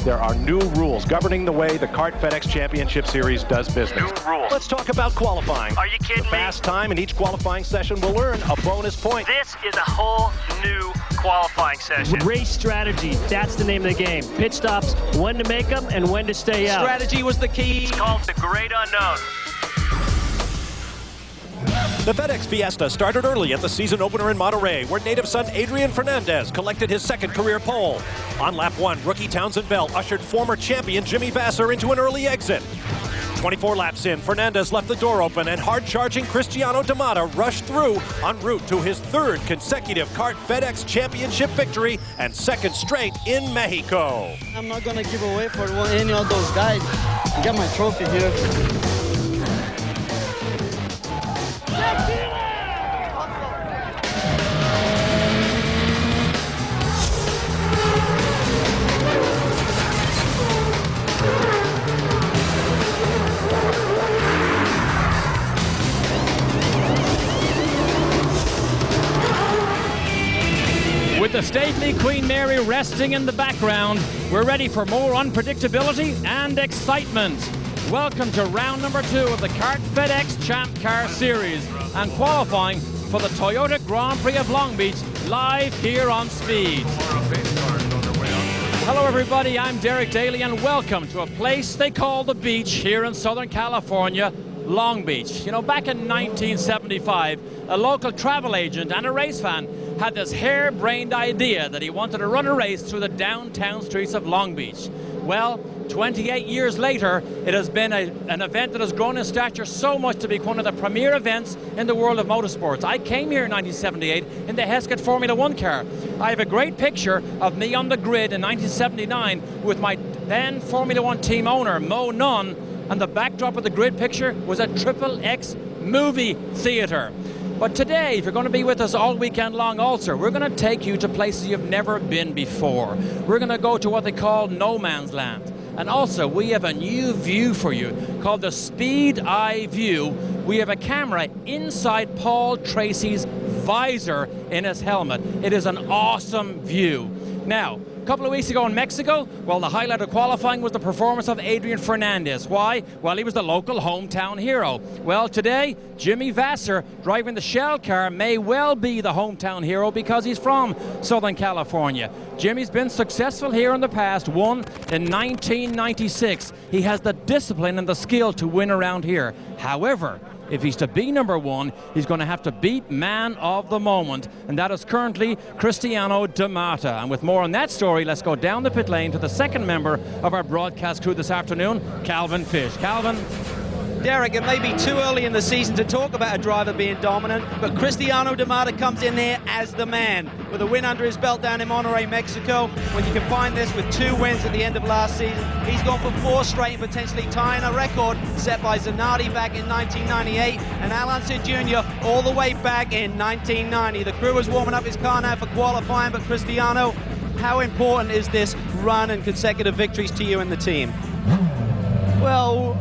there are new rules governing the way the Kart FedEx Championship Series does business. New rules. Let's talk about qualifying. Are you kidding me? Fast time in each qualifying session will earn a bonus point. This is a whole new qualifying session. Race strategy, that's the name of the game. Pit stops, when to make them and when to stay out. Strategy was the key. It's called the Great Unknown. The FedEx Fiesta started early at the season opener in Monterey, where native son Adrian Fernandez collected his second career pole. On lap 1, rookie Townsend Bell ushered former champion Jimmy Vasser into an early exit. 24 laps in, Fernandez left the door open and hard-charging Cristiano D'Amata rushed through en route to his third consecutive Kart FedEx Championship victory and second straight in Mexico. I'm not going to give away for any of those guys. I got my trophy here. With the stately Queen Mary resting in the background, we're ready for more unpredictability and excitement. Welcome to round number 2 of the Kart FedEx Champ Car Series and qualifying for the Toyota Grand Prix of Long Beach live here on Speed. Hello everybody, I'm Derek Daly and welcome to a place they call the beach here in Southern California, Long Beach. You know, back in 1975, a local travel agent and a race fan had this harebrained idea that he wanted to run a race through the downtown streets of Long Beach. Well, 28 years later, it has been an event that has grown in stature so much to be one of the premier events in the world of motorsports. I came here in 1978 in the Heskett Formula One car. I have a great picture of me on the grid in 1979 with my then Formula One team owner, Mo Nunn, and the backdrop of the grid picture was a XXX movie theater. But today, if you're going to be with us all weekend long also, we're going to take you to places you've never been before. We're going to go to what they call no man's land. And also, we have a new view for you called the Speed Eye View. We have a camera inside Paul Tracy's visor in his helmet. It is an awesome view. Now, a couple of weeks ago in Mexico, well, the highlight of qualifying was the performance of Adrian Fernandez. Why? Well, he was the local hometown hero. Well, today, Jimmy Vasser, driving the Shell car, may well be the hometown hero because he's from Southern California. Jimmy's been successful here in the past, won in 1996. He has the discipline and the skill to win around here. However, if he's to be number 1, he's going to have to beat man of the moment, and that is currently Cristiano D'Amata. And with more on that story, let's go down the pit lane to the second member of our broadcast crew this afternoon, Calvin Fish. Calvin? Derek, it may be too early in the season to talk about a driver being dominant, but Cristiano D'Amata comes in there as the man. With a win under his belt down in Monterey, Mexico, when you combine this with 2 wins at the end of last season, he's gone for 4 straight and potentially tying a record set by Zanardi back in 1998 and Alonso Jr. all the way back in 1990. The crew is warming up his car now for qualifying, but Cristiano, how important is this run and consecutive victories to you and the team? Well,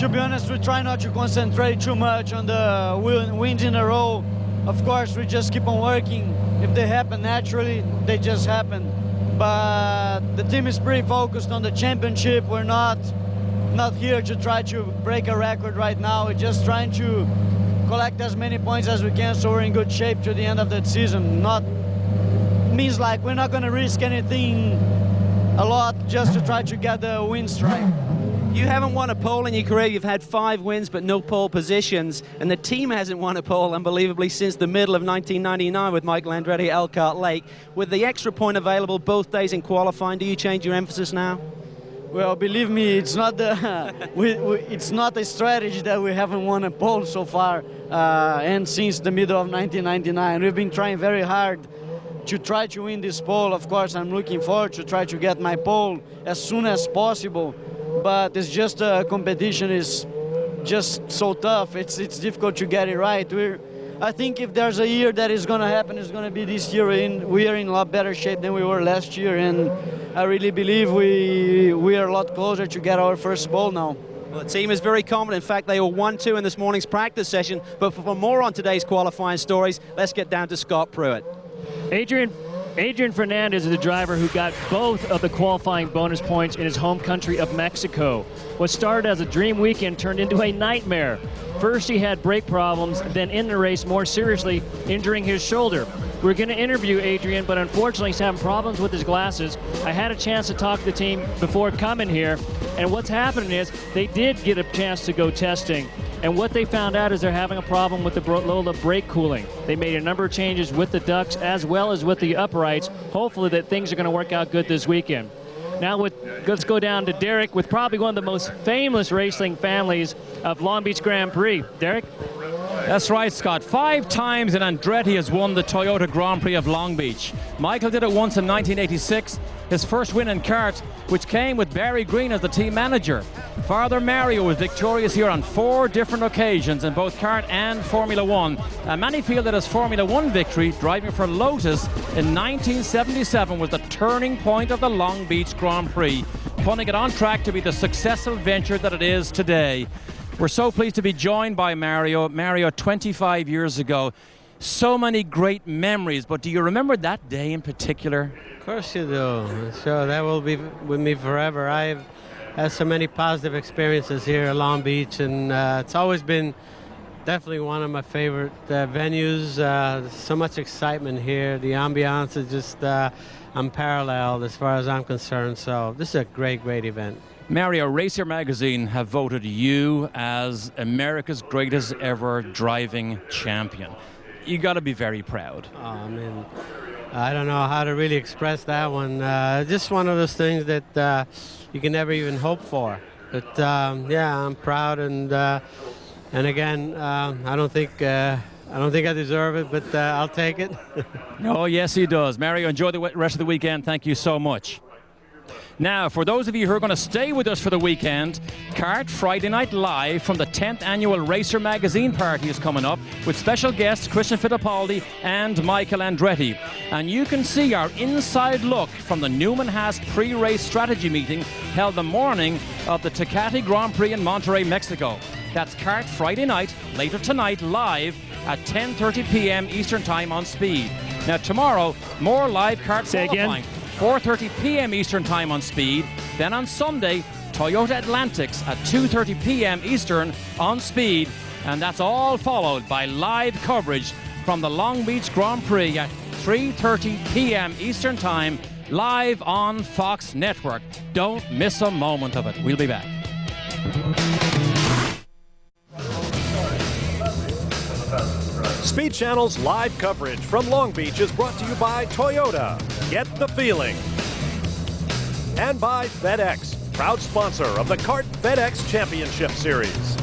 to be honest, we try not to concentrate too much on the wins in a row. Of course, we just keep on working. If they happen naturally, they just happen. But the team is pretty focused on the championship. We're not here to try to break a record right now. We're just trying to collect as many points as we can so we're in good shape to the end of the season. Means like we're not going to risk anything a lot just to try to get the win strike. You haven't won a pole in your career. You've had 5 wins but no pole positions, and the team hasn't won a pole, unbelievably, since the middle of 1999 with Michael Andretti at Elkhart Lake. With the extra point available both days in qualifying, do you change your emphasis now? Well, believe me, it's not it's not a strategy that we haven't won a pole so far, and since the middle of 1999. We've been trying very hard to try to win this pole. Of course, I'm looking forward to try to get my pole as soon as possible. But it's just competition is just so tough. It's difficult to get it right. I think if there's a year that is going to happen, it's going to be this year. We are in a lot better shape than we were last year, and I really believe we are a lot closer to get our first pole now. Well, the team is very confident. In fact, they were 1-2 in this morning's practice session. But for more on today's qualifying stories, let's get down to Scott Pruitt. Adrian Adrian Fernandez is the driver who got both of the qualifying bonus points in his home country of Mexico. What started as a dream weekend turned into a nightmare. First he had brake problems, then in the race more seriously injuring his shoulder. We're going to interview Adrian, but unfortunately he's having problems with his glasses. I had a chance to talk to the team before coming here, and what's happening is they did get a chance to go testing. And what they found out is they're having a problem with the Lola brake cooling. They made a number of changes with the ducts as well as with the uprights. Hopefully that things are going to work out good this weekend. Now let's go down to Derek with probably one of the most famous racing families of Long Beach Grand Prix. Derek? That's right, Scott. 5 times and Andretti has won the Toyota Grand Prix of Long Beach. Michael did it once in 1986, his first win in kart, which came with Barry Green as the team manager. Father Mario was victorious here on 4 different occasions in both kart and Formula One. And many feel that his Formula One victory, driving for Lotus in 1977, was the turning point of the Long Beach Grand Prix, putting it on track to be the successful venture that it is today. We're so pleased to be joined by Mario. Mario, 25 years ago. So many great memories, but do you remember that day in particular? Of course you do. So that will be with me forever. I've had so many positive experiences here at Long Beach, and it's always been definitely one of my favorite venues. There's so much excitement here. The ambiance is just unparalleled as far as I'm concerned. So this is a great, great event. Mario, Racer Magazine have voted you as America's greatest ever driving champion. You got to be very proud. Oh, I mean, I don't know how to really express that one. Just one of those things that you can never even hope for. But yeah, I'm proud, and again, I don't think I deserve it, but I'll take it. Oh, yes, he does. Mario, enjoy the rest of the weekend. Thank you so much. Now, for those of you who are going to stay with us for the weekend, Kart Friday Night Live from the 10th Annual Racer Magazine Party is coming up with special guests Christian Fittipaldi and Michael Andretti. And you can see our inside look from the Newman Haas pre-race strategy meeting held the morning of the Tecate Grand Prix in Monterrey, Mexico. That's Kart Friday night, later tonight, live at 10:30 p.m. Eastern Time on Speed. Now, tomorrow, more live kart qualifying. 4:30 p.m. Eastern Time on Speed. Then on Sunday, Toyota Atlantics at 2:30 p.m. Eastern on Speed. And that's all followed by live coverage from the Long Beach Grand Prix at 3:30 p.m. Eastern Time, live on Fox Network. Don't miss a moment of it. We'll be back. Speed Channel's live coverage from Long Beach is brought to you by Toyota. Get the feeling. And by FedEx, proud sponsor of the Kart FedEx Championship Series.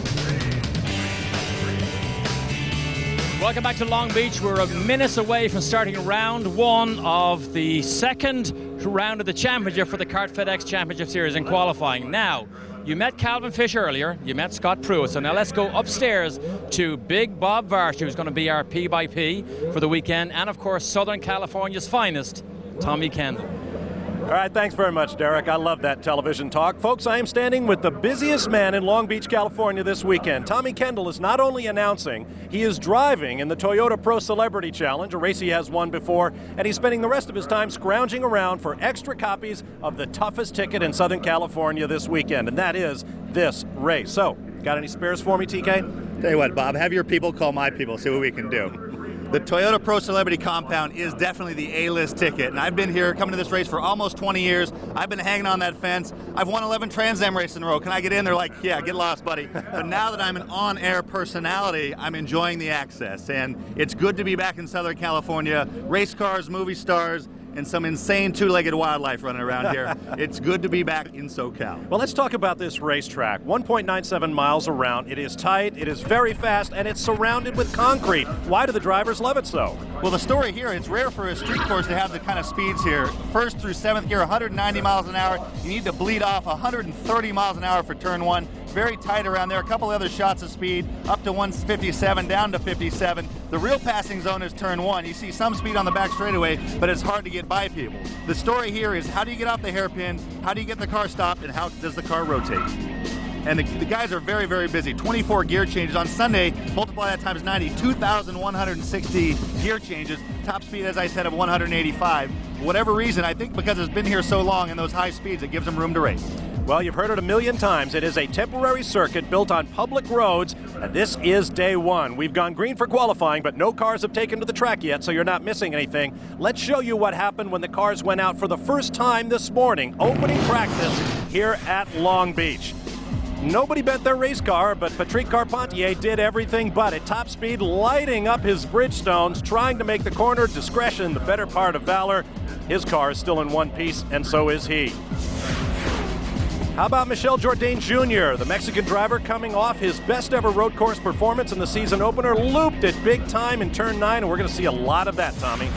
Welcome back to Long Beach. We're minutes away from starting round 1 of the second round of the championship for the Kart FedEx Championship Series in qualifying. Now, you met Calvin Fish earlier, you met Scott Pruitt, so now let's go upstairs to Big Bob Varsh, who's going to be our P-by-P for the weekend, and of course Southern California's finest, Tommy Kendall. All right, thanks very much, Derek. I love that television talk. Folks, I am standing with the busiest man in Long Beach, California this weekend. Tommy Kendall is not only announcing, he is driving in the Toyota Pro Celebrity Challenge, a race he has won before, and he's spending the rest of his time scrounging around for extra copies of the toughest ticket in Southern California this weekend, and that is this race. So, got any spares for me, TK? Tell you what, Bob, have your people call my people, see what we can do. The Toyota Pro Celebrity Compound is definitely the A-list ticket, and I've been here coming to this race for almost 20 years. I've been hanging on that fence. I've won 11 Trans Am races in a row. Can I get in? They're like, yeah, get lost, buddy. But now that I'm an on-air personality, I'm enjoying the access, and it's good to be back in Southern California. Race cars, movie stars, and some insane two-legged wildlife running around here. It's good to be back in SoCal. Well, let's talk about this racetrack. 1.97 miles around. It is tight, it is very fast, and it's surrounded with concrete. Why do the drivers love it so? Well, the story here, it's rare for a street course to have the kind of speeds here. First through 7th gear, 190 miles an hour. You need to bleed off 130 miles an hour for turn 1. Very tight around there. A couple other shots of speed, up to 157, down to 57. The real passing zone is turn 1. You see some speed on the back straightaway, but it's hard to get by people. The story here is how do you get off the hairpin, how do you get the car stopped, and how does the car rotate? and the guys are very, very busy. 24 gear changes. On Sunday, multiply that times 90, 2,160 gear changes. Top speed, as I said, of 185. For whatever reason, I think because it's been here so long and those high speeds, it gives them room to race. Well, you've heard it a million times. It is a temporary circuit built on public roads, and this is day one. We've gone green for qualifying, but no cars have taken to the track yet, so you're not missing anything. Let's show you what happened when the cars went out for the first time this morning. Opening practice here at Long Beach. Nobody bent their race car, but Patrick Carpentier did everything but at top speed, lighting up his Bridgestones, trying to make the corner. Discretion, the better part of valor. His car is still in one piece, and so is he. How about Michel Jourdain Jr., the Mexican driver coming off his best ever road course performance in the season opener, looped it big time in turn 9, and we're going to see a lot of that, Tommy.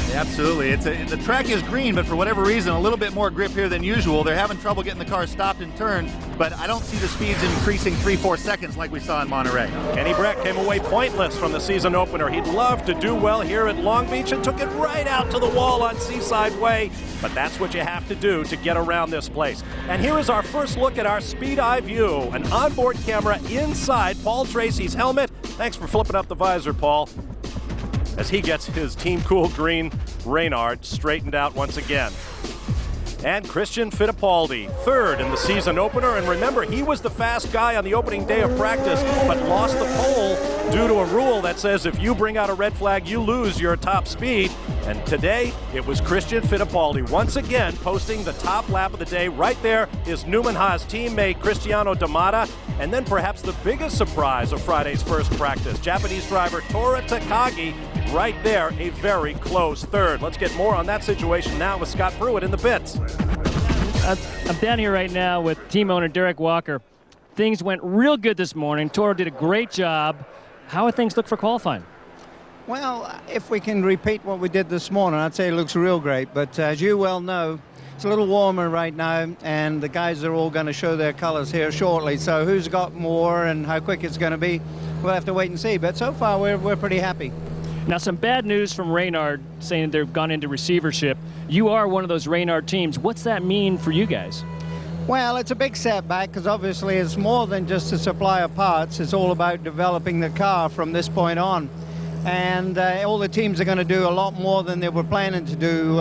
Yeah, absolutely. The track is green, but for whatever reason, a little bit more grip here than usual. They're having trouble getting the car stopped and turned, but I don't see the speeds increasing 3-4 seconds like we saw in Monterey. Kenny Brett came away pointless from the season opener. He'd love to do well here at Long Beach and took it right out to the wall on Seaside Way, but that's what you have to do to get around this place. And here is our first look at our speed eye view, an onboard camera inside Paul Tracy's helmet. Thanks for flipping up the visor, Paul, as he gets his Team Cool Green Reynard straightened out once again. And Christian Fittipaldi, third in the season opener. And remember, he was the fast guy on the opening day of practice, but lost the pole due to a rule that says if you bring out a red flag, you lose your top speed. And today, it was Christian Fittipaldi once again posting the top lap of the day. Right there is Newman Haas teammate Cristiano D'Amata. And then perhaps the biggest surprise of Friday's first practice, Japanese driver Tora Takagi, right there, a very close third. Let's get more on that situation now with Scott Pruitt in the pits. I'm down here right now with team owner Derek Walker. Things went real good this morning. Toro did a great job. How would things look for qualifying? Well, if we can repeat what we did this morning, I'd say it looks real great. But as you well know, it's a little warmer right now, and the guys are all going to show their colors here shortly. So who's got more and how quick it's going to be, we'll have to wait and see. But so far, we're pretty happy. Now, some bad news from Reynard saying they've gone into receivership. You are one of those Reynard teams. What's that mean for you guys? Well, it's a big setback because obviously it's more than just a supply of parts. It's all about developing the car from this point on. And all the teams are going to do a lot more than they were planning to do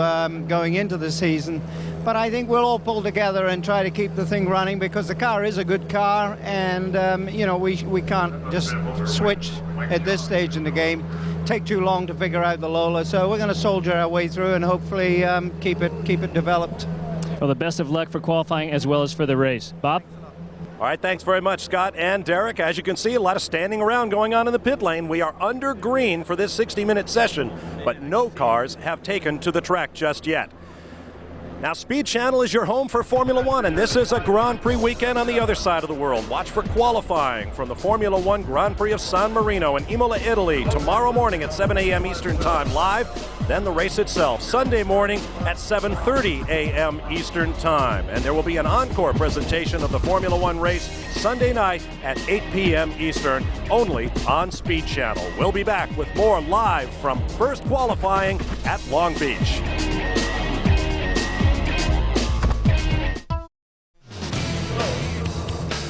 going into the season. But I think we'll all pull together and try to keep the thing running because the car is a good car, and you know, we can't just switch at this stage in the game. Take too long to figure out the Lola, so we're going to soldier our way through and hopefully keep it developed. Well, the best of luck for qualifying as well as for the race. Bob? All right, thanks very much, Scott and Derek. As you can see, a lot of standing around going on in the pit lane. We are under green for this 60-minute session, but no cars have taken to the track just yet. Now, Speed Channel is your home for Formula One, and this is a Grand Prix weekend on the other side of the world. Watch for qualifying from the Formula One Grand Prix of San Marino in Imola, Italy, tomorrow morning at 7 a.m. Eastern Time live. Then the race itself, Sunday morning at 7:30 a.m. Eastern Time. And there will be an encore presentation of the Formula One race Sunday night at 8 p.m. Eastern, only on Speed Channel. We'll be back with more live from first qualifying at Long Beach.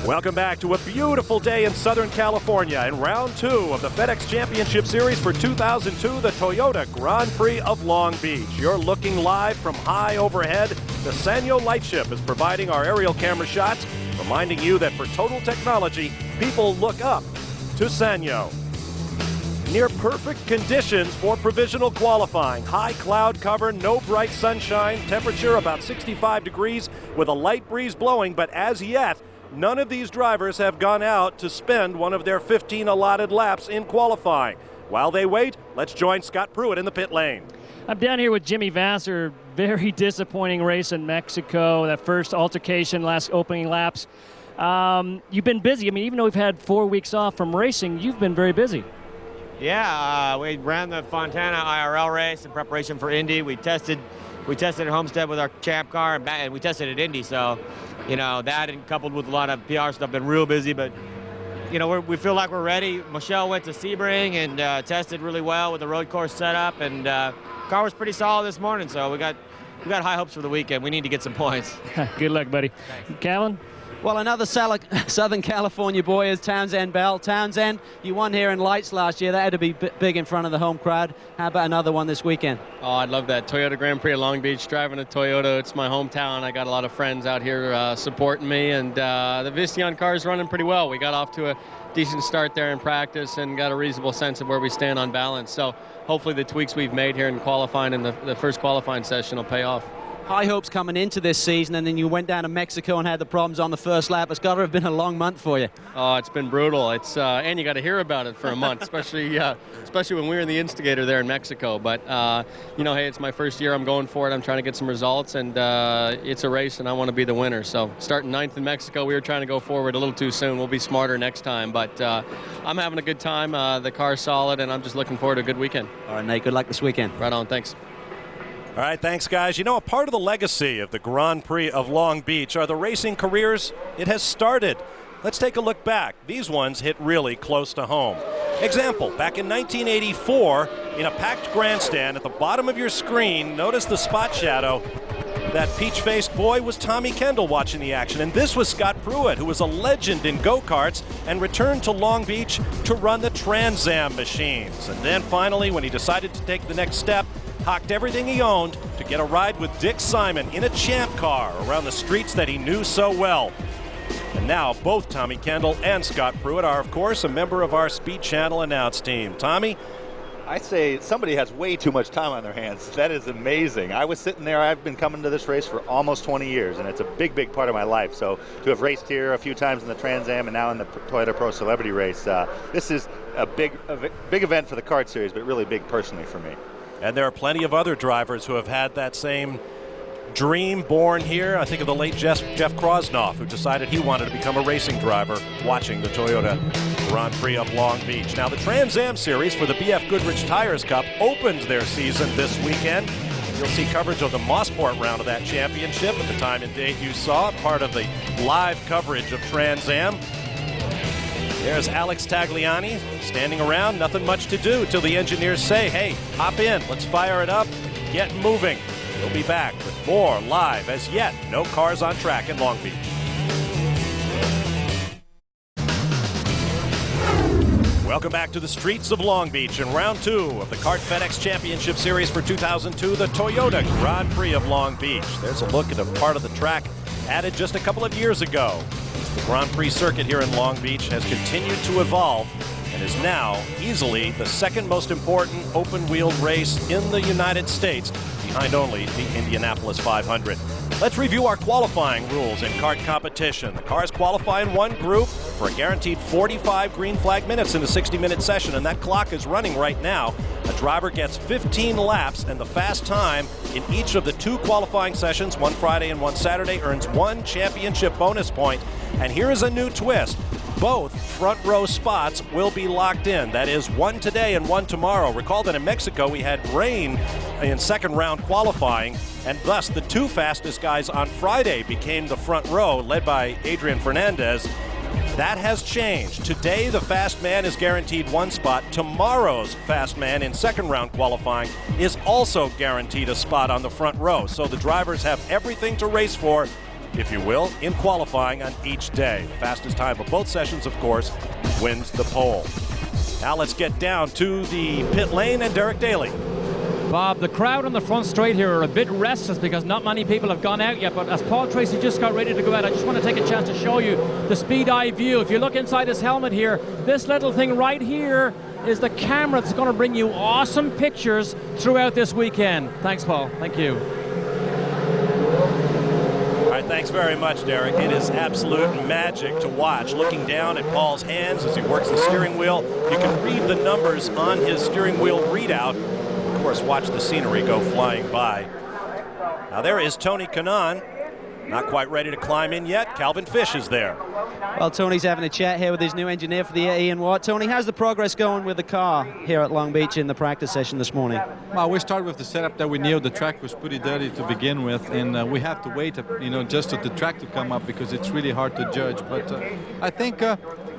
Welcome back to a beautiful day in Southern California in round 2 of the FedEx Championship Series for 2002, the Toyota Grand Prix of Long Beach. You're looking live from high overhead. The Sanyo Lightship is providing our aerial camera shots, reminding you that for total technology, people look up to Sanyo. Near perfect conditions for provisional qualifying. High cloud cover, no bright sunshine, temperature about 65 degrees with a light breeze blowing, but as yet, none of these drivers have gone out to spend one of their 15 allotted laps in qualifying. While they wait, let's join Scott Pruitt in the pit lane. I'm down here with Jimmy Vasser. Very disappointing race in Mexico. That first altercation, last opening laps. You've been busy. I mean, even though we've had 4 weeks off from racing, you've been very busy. Yeah, we ran the Fontana IRL race in preparation for Indy. We tested at Homestead with our champ car, and we tested at Indy. So, you know, that and coupled with a lot of PR stuff, been real busy. But, you know, we feel like we're ready. Michelle went to Sebring and tested really well with the road course setup, and car was pretty solid this morning. So we got high hopes for the weekend. We need to get some points. Good luck, buddy. Calvin? Well, another Southern California boy is Townsend Bell. Townsend, you won here in lights last year. That had to be big in front of the home crowd. How about another one this weekend? Oh, I'd love that. Toyota Grand Prix of Long Beach, driving a Toyota. It's my hometown. I got a lot of friends out here supporting me, and the Visteon car is running pretty well. We got off to a decent start there in practice and got a reasonable sense of where we stand on balance. So hopefully the tweaks we've made here in qualifying in the first qualifying session will pay off. High hopes coming into this season, and then you went down to Mexico and had the problems on the first lap. It's got to have been a long month for you. Oh, it's been brutal. It's and you got to hear about it for a month, especially when we were the instigator there in Mexico. But you know, hey, it's my first year. I'm going for it. I'm trying to get some results, and it's a race, and I want to be the winner. So starting 9th in Mexico, we were trying to go forward a little too soon. We'll be smarter next time. But I'm having a good time. The car's solid, and I'm just looking forward to a good weekend. All right, Nate. Good luck this weekend. Right on. Thanks. All right, thanks, guys. You know, a part of the legacy of the Grand Prix of Long Beach are the racing careers it has started. Let's take a look back. These ones hit really close to home. Example, back in 1984, in a packed grandstand at the bottom of your screen, notice the spot shadow. That peach-faced boy was Tommy Kendall watching the action, and this was Scott Pruitt, who was a legend in go-karts and returned to Long Beach to run the Trans Am machines. And then finally, when he decided to take the next step, hocked everything he owned to get a ride with Dick Simon in a champ car around the streets that he knew so well. And now both Tommy Kendall and Scott Pruitt are, of course, a member of our Speed Channel announce team. Tommy? I say somebody has way too much time on their hands. That is amazing. I was sitting there. I've been coming to this race for almost 20 years, and it's a big, big part of my life. So to have raced here a few times in the Trans Am and now in the Toyota Pro Celebrity race, this is a big event for the kart series, but really big personally for me. And there are plenty of other drivers who have had that same dream born here. I think of the late Jeff Krosnoff, who decided he wanted to become a racing driver watching the Toyota Grand Prix of Long Beach. Now, the Trans Am Series for the BF Goodrich Tires Cup opens their season this weekend. You'll see coverage of the Mossport round of that championship at the time and date you saw, part of the live coverage of Trans Am. There's Alex Tagliani standing around, nothing much to do till the engineers say, hey, hop in, let's fire it up, get moving. We'll be back with more live as yet. No cars on track in Long Beach. Welcome back to the streets of Long Beach in round 2 of the Kart FedEx Championship Series for 2002, the Toyota Grand Prix of Long Beach. There's a look at a part of the track added just a couple of years ago. The Grand Prix circuit here in Long Beach has continued to evolve and is now easily the second most important open-wheeled race in the United States, behind only the Indianapolis 500. Let's review our qualifying rules in kart competition. The cars qualify in one group for a guaranteed 45 green flag minutes in a 60-minute session, and that clock is running right now. A driver gets 15 laps, and the fast time in each of the 2 qualifying sessions, one Friday and one Saturday, earns 1 championship bonus point. And here is a new twist. Both front row spots will be locked in. That is, 1 today and 1 tomorrow. Recall that in Mexico we had rain in second round qualifying, and thus the 2 fastest guys on Friday became the front row, led by Adrian Fernandez. That has changed. Today the fast man is guaranteed 1 spot. Tomorrow's fast man in second round qualifying is also guaranteed a spot on the front row. So the drivers have everything to race for, if you will, in qualifying on each day. The fastest time of both sessions, of course, wins the pole. Now let's get down to the pit lane and Derek Daly. Bob, the crowd on the front straight here are a bit restless because not many people have gone out yet, but as Paul Tracy just got ready to go out, I just want to take a chance to show you the speed eye view. If you look inside his helmet here, this little thing right here is the camera that's going to bring you awesome pictures throughout this weekend. Thanks, Paul. Thank you. All right, thanks very much, Derek. It is absolute magic to watch. Looking down at Paul's hands as he works the steering wheel, you can read the numbers on his steering wheel readout. Of course, watch the scenery go flying by. Now there is Tony Kanaan. Not quite ready to climb in yet. Calvin Fish is there. Well, Tony's having a chat here with his new engineer for the year, Ian Watt. Tony, how's the progress going with the car here at Long Beach in the practice session this morning? Well, we started with the setup that we knew. The track was pretty dirty to begin with, and we have to wait, just for the track to come up because it's really hard to judge. But I think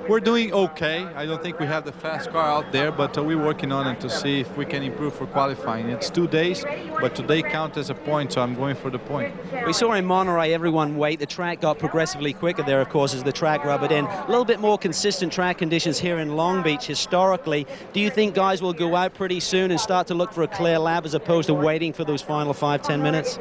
we're doing okay. I don't think we have the fast car out there, but we're working on it to see if we can improve for qualifying. It's 2 days, but today counts as a point, so I'm going for the point. We saw in Monterey everyone wait. The track got progressively quicker there, of course, as the track rubbered in. A little bit more consistent track conditions here in Long Beach historically. Do you think guys will go out pretty soon and start to look for a clear lap as opposed to waiting for those final 5-10 minutes?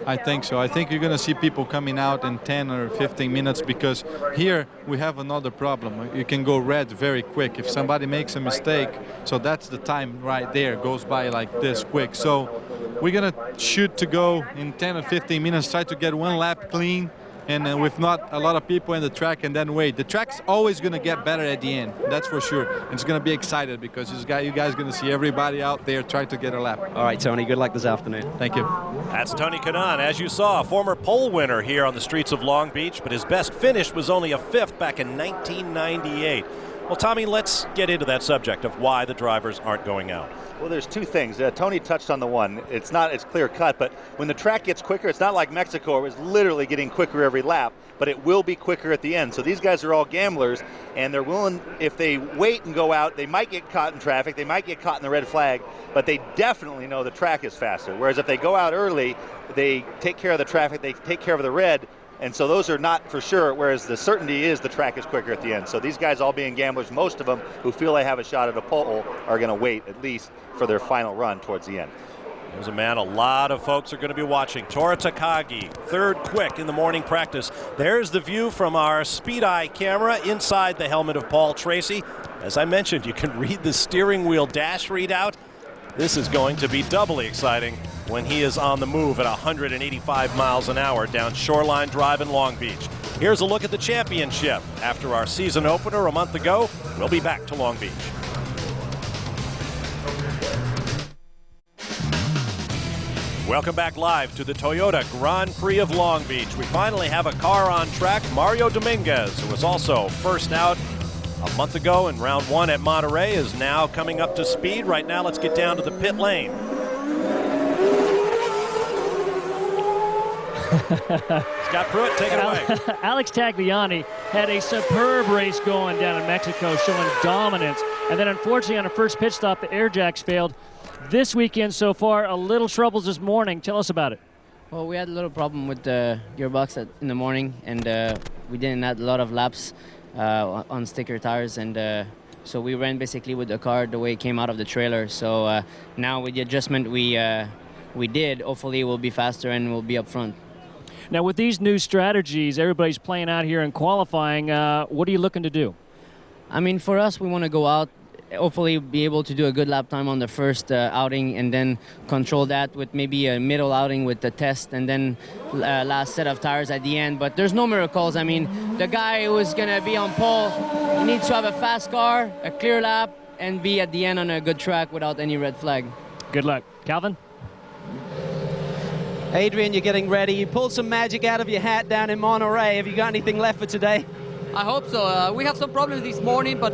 I think so. I think you're going to see people coming out in 10 or 15 minutes because here we have another problem. You can go red very quick if somebody makes a mistake. So that's the time right there, goes by like this quick. So we're going to shoot to go in 10 or 15 minutes, try to get one lap clean and with not a lot of people in the track and then wait. The track's always going to get better at the end, that's for sure. And it's going to be excited because you guys are going to see everybody out there trying to get a lap. All right, Tony, good luck this afternoon. Thank you. That's Tony Kanaan, as you saw, former pole winner here on the streets of Long Beach, but his best finish was only a 5th back in 1998. Well, Tommy, let's get into that subject of why the drivers aren't going out. Well, there's two things. Tony touched on the one. It's not as clear cut, but when the track gets quicker, it's not like Mexico, where it's literally getting quicker every lap, but it will be quicker at the end. So these guys are all gamblers, and they're willing, if they wait and go out, they might get caught in traffic, they might get caught in the red flag, but they definitely know the track is faster. Whereas if they go out early, they take care of the traffic, they take care of the red, and so those are not for sure, whereas the certainty is the track is quicker at the end. So these guys all being gamblers, most of them who feel they have a shot at a pole are going to wait at least for their final run towards the end. There's a man a lot of folks are going to be watching. Tora Takagi, 3rd quick in the morning practice. There's the view from our Speed Eye camera inside the helmet of Paul Tracy. As I mentioned, you can read the steering wheel dash readout. This is going to be doubly exciting when he is on the move at 185 miles an hour down Shoreline Drive in Long Beach. Here's a look at the championship. After our season opener a month ago, we'll be back to Long Beach. Welcome back live to the Toyota Grand Prix of Long Beach. We finally have a car on track. Mario Dominguez, who was also first out a month ago in round 1 at Monterey, is now coming up to speed. Right now, let's get down to the pit lane. Scott Pruitt, take it away. Alex Tagliani had a superb race going down in Mexico, showing dominance. And then unfortunately on a first pit stop, the air jacks failed. This weekend so far, a little troubles this morning. Tell us about it. Well, we had a little problem with the gearbox in the morning, and we didn't have a lot of laps on sticker tires, and so we ran basically with the car the way it came out of the trailer. So now with the adjustment we did, hopefully we'll be faster and we'll be up front. Now with these new strategies, everybody's playing out here in qualifying. What are you looking to do? I mean, for us, we want to go out, hopefully be able to do a good lap time on the first outing, and then control that with maybe a middle outing with the test, and then last set of tires at the end. But there's no miracles. I mean, the guy who is going to be on pole, he needs to have a fast car, a clear lap, and be at the end on a good track without any red flag. Good luck. Calvin? Adrian, you're getting ready. You pulled some magic out of your hat down in Monterey. Have you got anything left for today? I hope so. We have some problems this morning, but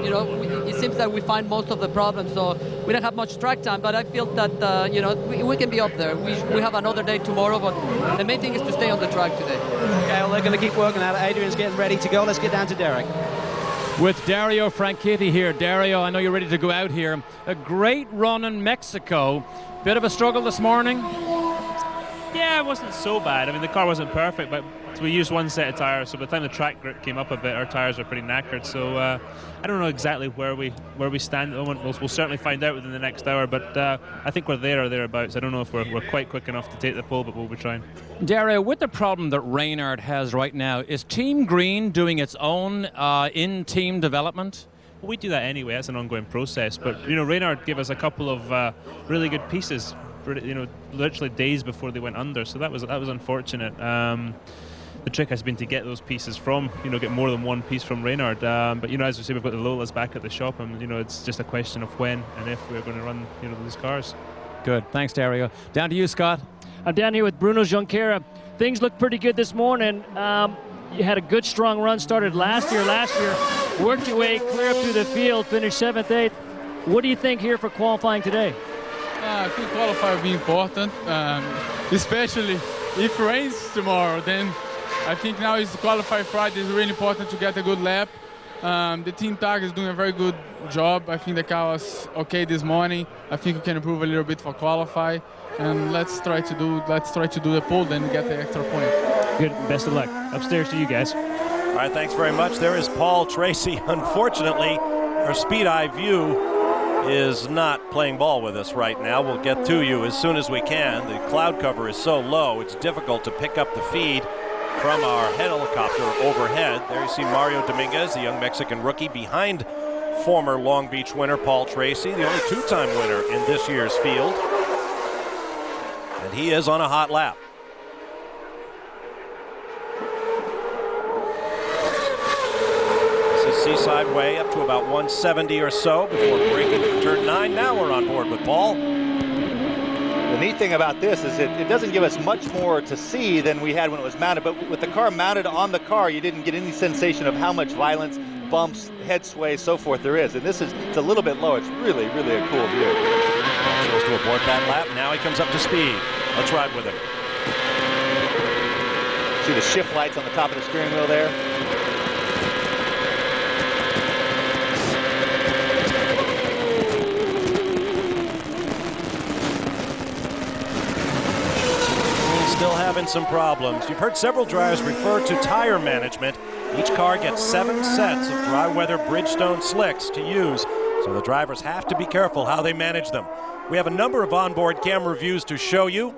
you know, it seems that we find most of the problems, so we don't have much track time. But I feel that you know, we can be up there. We have another day tomorrow, but the main thing is to stay on the track today. Okay, well, they're going to keep working at it. Adrian's getting ready to go. Let's get down to Derek. With Dario Franchitti here. Dario, I know you're ready to go out here. A great run in Mexico. Bit of a struggle this morning. Yeah, it wasn't so bad. I mean, the car wasn't perfect, but we used one set of tires, so by the time the track grip came up a bit, our tires were pretty knackered. So I don't know exactly where we stand at the moment. We'll certainly find out within the next hour, but I think we're there or thereabouts. I don't know if we're quite quick enough to take the pole, but we'll be trying. Dario, with the problem that Reynard has right now, is Team Green doing its own in-team development? Well, we do that anyway. That's an ongoing process. But, you know, Reynard gave us a couple of really good pieces, you know, literally days before they went under. So that was unfortunate. The trick has been to get those pieces from, you know, get more than one piece from Reynard. But, you know, as we say, we've got the Lolas back at the shop, and, you know, it's just a question of when and if we're going to run, you know, those cars. Good. Thanks, Dario. Down to you, Scott. I'm down here with Bruno Junqueira. Things look pretty good this morning. You had a good, strong run, started last year, worked your way clear up through the field, finished 7th, 8th. What do you think here for qualifying today? I think qualifying will be important, especially if it rains tomorrow. Then I think now is qualify Friday is really important to get a good lap, The team tag is doing a very good job. I think the car was okay this morning. I think we can improve a little bit for qualify, and let's try to do the pole, then get the extra point. Good. Best of luck. Upstairs to you guys. All right, thanks very much. There is Paul Tracy. Unfortunately, our Speed Eye View is not playing ball with us right now. We'll get to you as soon as we can. The cloud cover is so low, it's difficult to pick up the feed from our helicopter overhead. There you see Mario Dominguez, the young Mexican rookie, behind former Long Beach winner Paul Tracy, the only two-time winner in this year's field. And he is on a hot lap. Seaside Way up to about 170 or so before breaking for turn 9. Now we're on board with Paul. The neat thing about this is it doesn't give us much more to see than we had when it was mounted, but with the car mounted on the car, you didn't get any sensation of how much violence, bumps, head sway, so forth there is. And it's a little bit low. It's really, really a cool view. Supposed to abort that lap. Now he comes up to speed. Let's ride with him. See the shift lights on the top of the steering wheel there? Still having some problems. You've heard several drivers refer to tire management. Each car gets 7 sets of dry weather Bridgestone slicks to use, so the drivers have to be careful how they manage them. We have a number of onboard camera views to show you,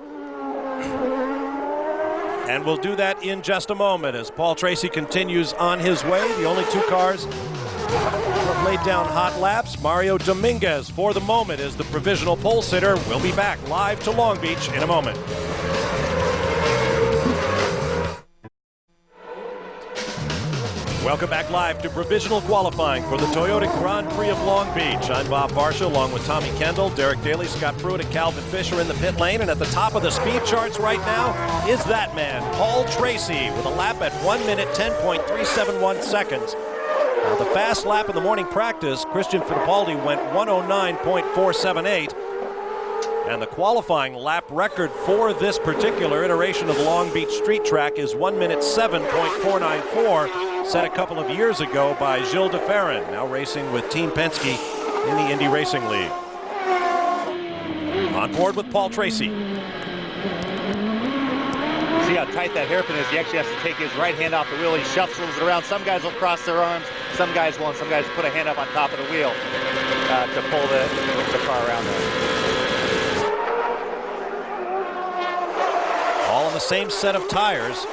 and we'll do that in just a moment as Paul Tracy continues on his way. The only two cars have laid down hot laps. Mario Dominguez, for the moment, is the provisional pole sitter. We'll be back live to Long Beach in a moment. Welcome back live to provisional qualifying for the Toyota Grand Prix of Long Beach. I'm Bob Barsha along with Tommy Kendall, Derek Daly, Scott Pruitt, and Calvin Fisher in the pit lane. And at the top of the speed charts right now is that man, Paul Tracy, with a lap at 1 minute 10.371 seconds. Now, the fast lap in the morning practice, Christian Fittipaldi went 109.478. And the qualifying lap record for this particular iteration of the Long Beach Street Track is 1 minute 7.494, set a couple of years ago by Gilles de Ferran, now racing with Team Penske in the Indy Racing League. On board with Paul Tracy. See how tight that hairpin is? He actually has to take his right hand off the wheel. He shuffles it around. Some guys will cross their arms. Some guys won't. Some guys put a hand up on top of the wheel to pull the car around there. All on the same set of tires.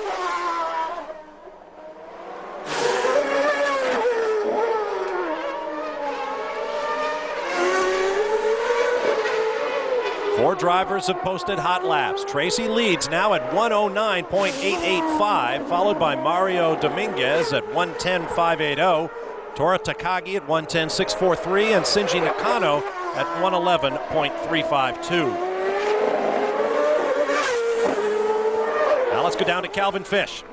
Four drivers have posted hot laps. Tracy leads now at 109.885, followed by Mario Dominguez at 110.580, Tora Takagi at 110.643, and Shinji Nakano at 111.352. Now let's go down to Calvin Fish.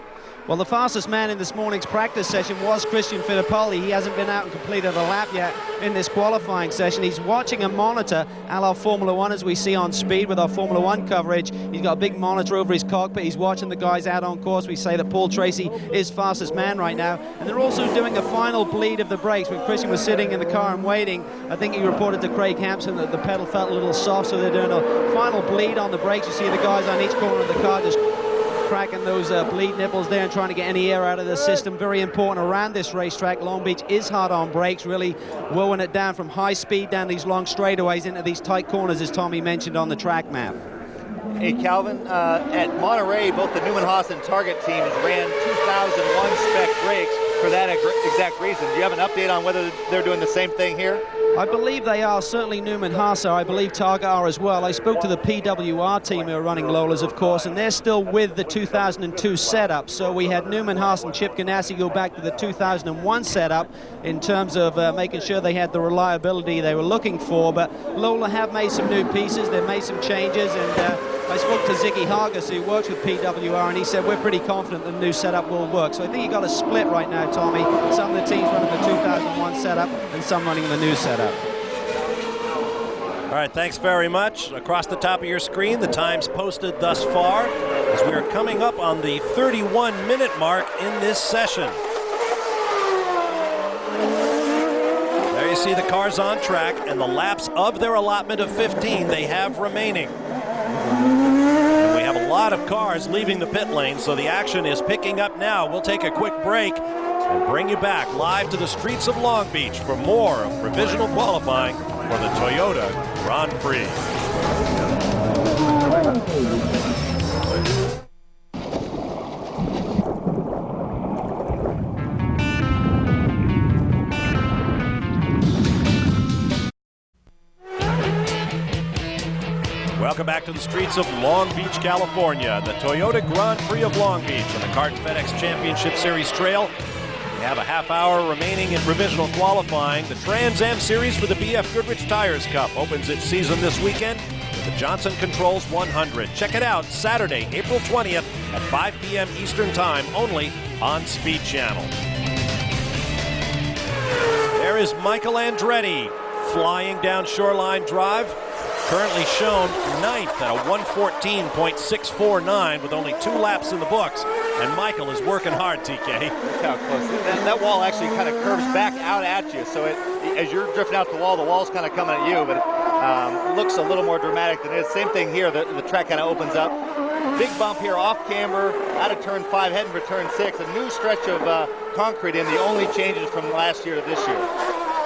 Well, the fastest man in this morning's practice session was Christian Fittipaldi. He hasn't been out and completed a lap yet in this qualifying session. He's watching a monitor, a la Formula One, as we see on Speed with our Formula One coverage. He's got a big monitor over his cockpit. He's watching the guys out on course. We say that Paul Tracy is fastest man right now. And they're also doing a final bleed of the brakes. When Christian was sitting in the car and waiting, I think he reported to Craig Hampson that the pedal felt a little soft, so they're doing a final bleed on the brakes. You see the guys on each corner of the car just cracking those bleed nipples there and trying to get any air out of the system. Very important around this racetrack. Long Beach is hard on brakes, really lowering it down from high speed down these long straightaways into these tight corners, as Tommy mentioned on the track map. Hey, Calvin, at Monterey, both the Newman Haas and Target teams ran 2001 spec brakes for that exact reason. Do you have an update on whether they're doing the same thing here? I believe they are. Certainly Newman Haas are. I believe Targa are as well. I spoke to the PWR team who are running Lolas, of course, and they're still with the 2002 setup. So we had Newman Haas and Chip Ganassi go back to the 2001 setup in terms of making sure they had the reliability they were looking for. But Lola have made some new pieces. They've made some changes, and I spoke to Ziggy Hargis, who works with PWR, and he said we're pretty confident the new setup will work. So I think you got a split right now, Tommy. Some of the teams running the 2001 setup and some running the new setup. All right, thanks very much. Across the top of your screen, the times posted thus far as we are coming up on the 31-minute mark in this session. you see the cars on track and the laps of their allotment of 15 they have remaining. And we have a lot of cars leaving the pit lane, so the action is picking up now. We'll take a quick break and bring you back live to the streets of Long Beach for more of provisional qualifying for the Toyota Grand Prix. Welcome back to the streets of Long Beach, California, the Toyota Grand Prix of Long Beach on the Kart FedEx Championship Series Trail. We have a half hour remaining in provisional qualifying. The Trans Am Series for the BF Goodrich Tires Cup opens its season this weekend with the Johnson Controls 100. Check it out Saturday, April 20th at 5 p.m. Eastern Time, only on Speed Channel. There is Michael Andretti flying down Shoreline Drive. Currently shown 9th at a 1:14.649 with only 2 laps in the books. And Michael is working hard, TK. Look how close. That wall actually kind of curves back out at you. So as you're drifting out the wall's kind of coming at you, but it looks a little more dramatic than it is. Same thing here, the track kind of opens up. Big bump here off camber, out of turn 5, heading for turn 6. A new stretch of concrete in, the only changes from last year to this year.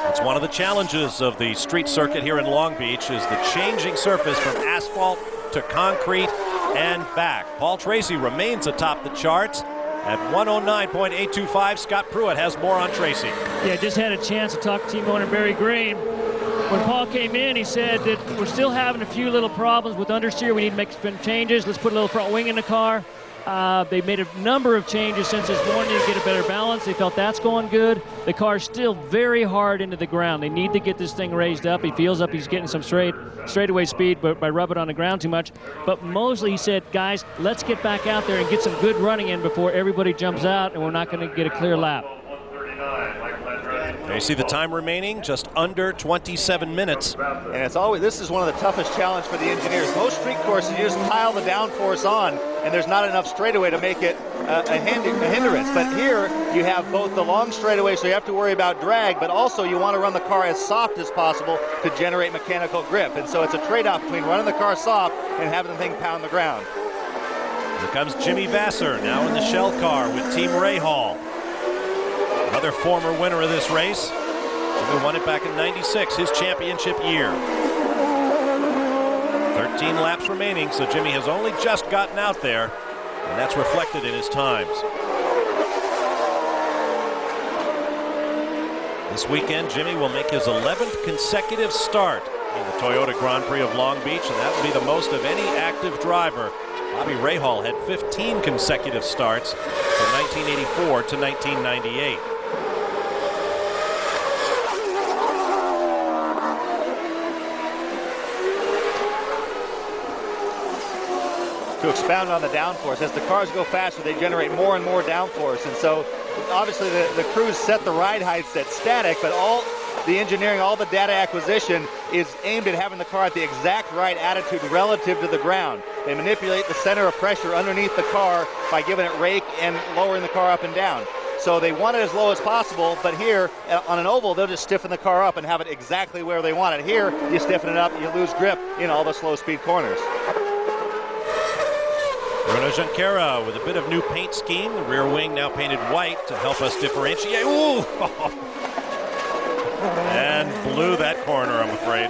It's one of the challenges of the street circuit here in Long Beach is the changing surface from asphalt to concrete and back. Paul Tracy remains atop the charts at 109.825. Scott Pruitt has more on Tracy. Yeah, just had a chance to talk to team owner Barry Green. When Paul came in, he said that we're still having a few little problems with understeer. We need to make some changes. Let's put a little front wing in the car. They made a number of changes since this morning to get a better balance. They felt that's going good. The car's still very hard into the ground. They need to get this thing raised up. He feels up he's getting some straightaway speed but by rubbing on the ground too much. But mostly he said, guys, let's get back out there and get some good running in before everybody jumps out and we're not going to get a clear lap. There you see the time remaining, just under 27 minutes. And this is one of the toughest challenges for the engineers. Most street courses, you just pile the downforce on, and there's not enough straightaway to make it a hindrance. But here, you have both the long straightaway, so you have to worry about drag, but also you want to run the car as soft as possible to generate mechanical grip. And so it's a trade-off between running the car soft and having the thing pound the ground. Here comes Jimmy Vasser, now in the shell car with Team Rahal. Another former winner of this race. Jimmy won it back in '96, his championship year. 13 laps remaining, so Jimmy has only just gotten out there, and that's reflected in his times. This weekend, Jimmy will make his 11th consecutive start in the Toyota Grand Prix of Long Beach, and that will be the most of any active driver. Bobby Rahal had 15 consecutive starts from 1984 to 1998. To expound on the downforce, as the cars go faster, they generate more and more downforce. And so, obviously, the crews set the ride heights at static, but all the engineering, all the data acquisition is aimed at having the car at the exact right attitude relative to the ground. They manipulate the center of pressure underneath the car by giving it rake and lowering the car up and down. So they want it as low as possible, but here on an oval, they'll just stiffen the car up and have it exactly where they want it. Here, you stiffen it up, you lose grip in all the slow speed corners. Bruno Junqueira with a bit of new paint scheme. The rear wing now painted white to help us differentiate. Ooh! And blew that corner, I'm afraid.